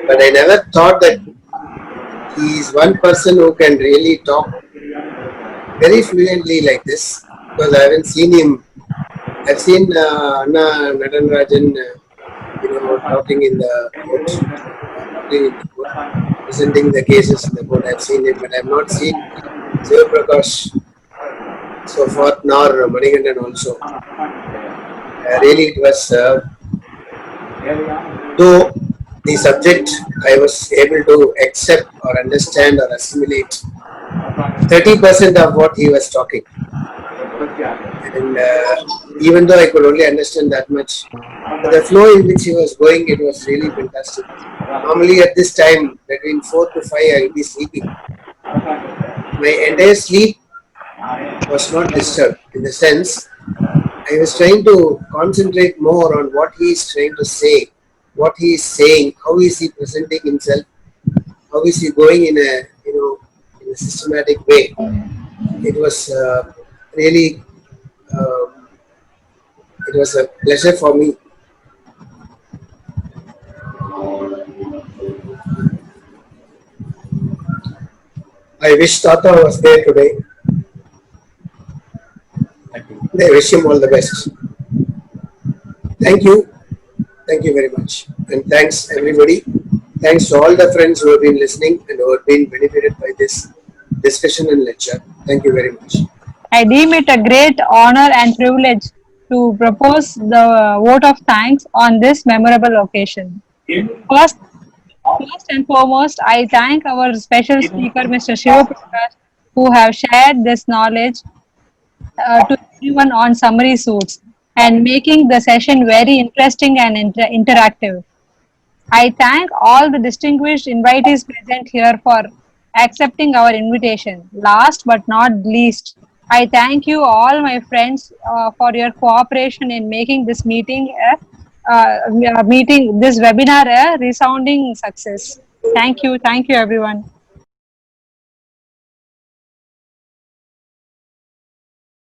But I never thought that he is one person who can really talk very fluently like this, because I haven't seen him. I've seen Anna Nadanrajan, talking in the court, presenting the cases in the court. I've seen it, but I've not seen Shiv Prakash so far, nor Manikandan also. Really, it was, though the subject I was able to accept or understand or assimilate 30% of what he was talking. And even though I could only understand that much, the flow in which he was going, it was really fantastic. Normally at this time, between 4 to 5, I will be sleeping. My entire sleep was not disturbed, in the sense I was trying to concentrate more on what he is trying to say, what he is saying, how is he presenting himself, how is he going in a in a systematic way. It was really it was a pleasure for me. I wish Tata was there today. I wish him all the best. Thank you. Thank you very much. And thanks everybody. Thanks to all the friends who have been listening and who have been benefited by this discussion and lecture. Thank you very much. I deem it a great honor and privilege to propose the vote of thanks on this memorable occasion. First and foremost, I thank our special speaker, Mr. Shiva Prakash, who have shared this knowledge to everyone on summary suits and making the session very interesting and interactive. I thank all the distinguished invitees present here for accepting our invitation. Last but not least, I thank you all my friends for your cooperation in making this this webinar a resounding success. Thank you everyone.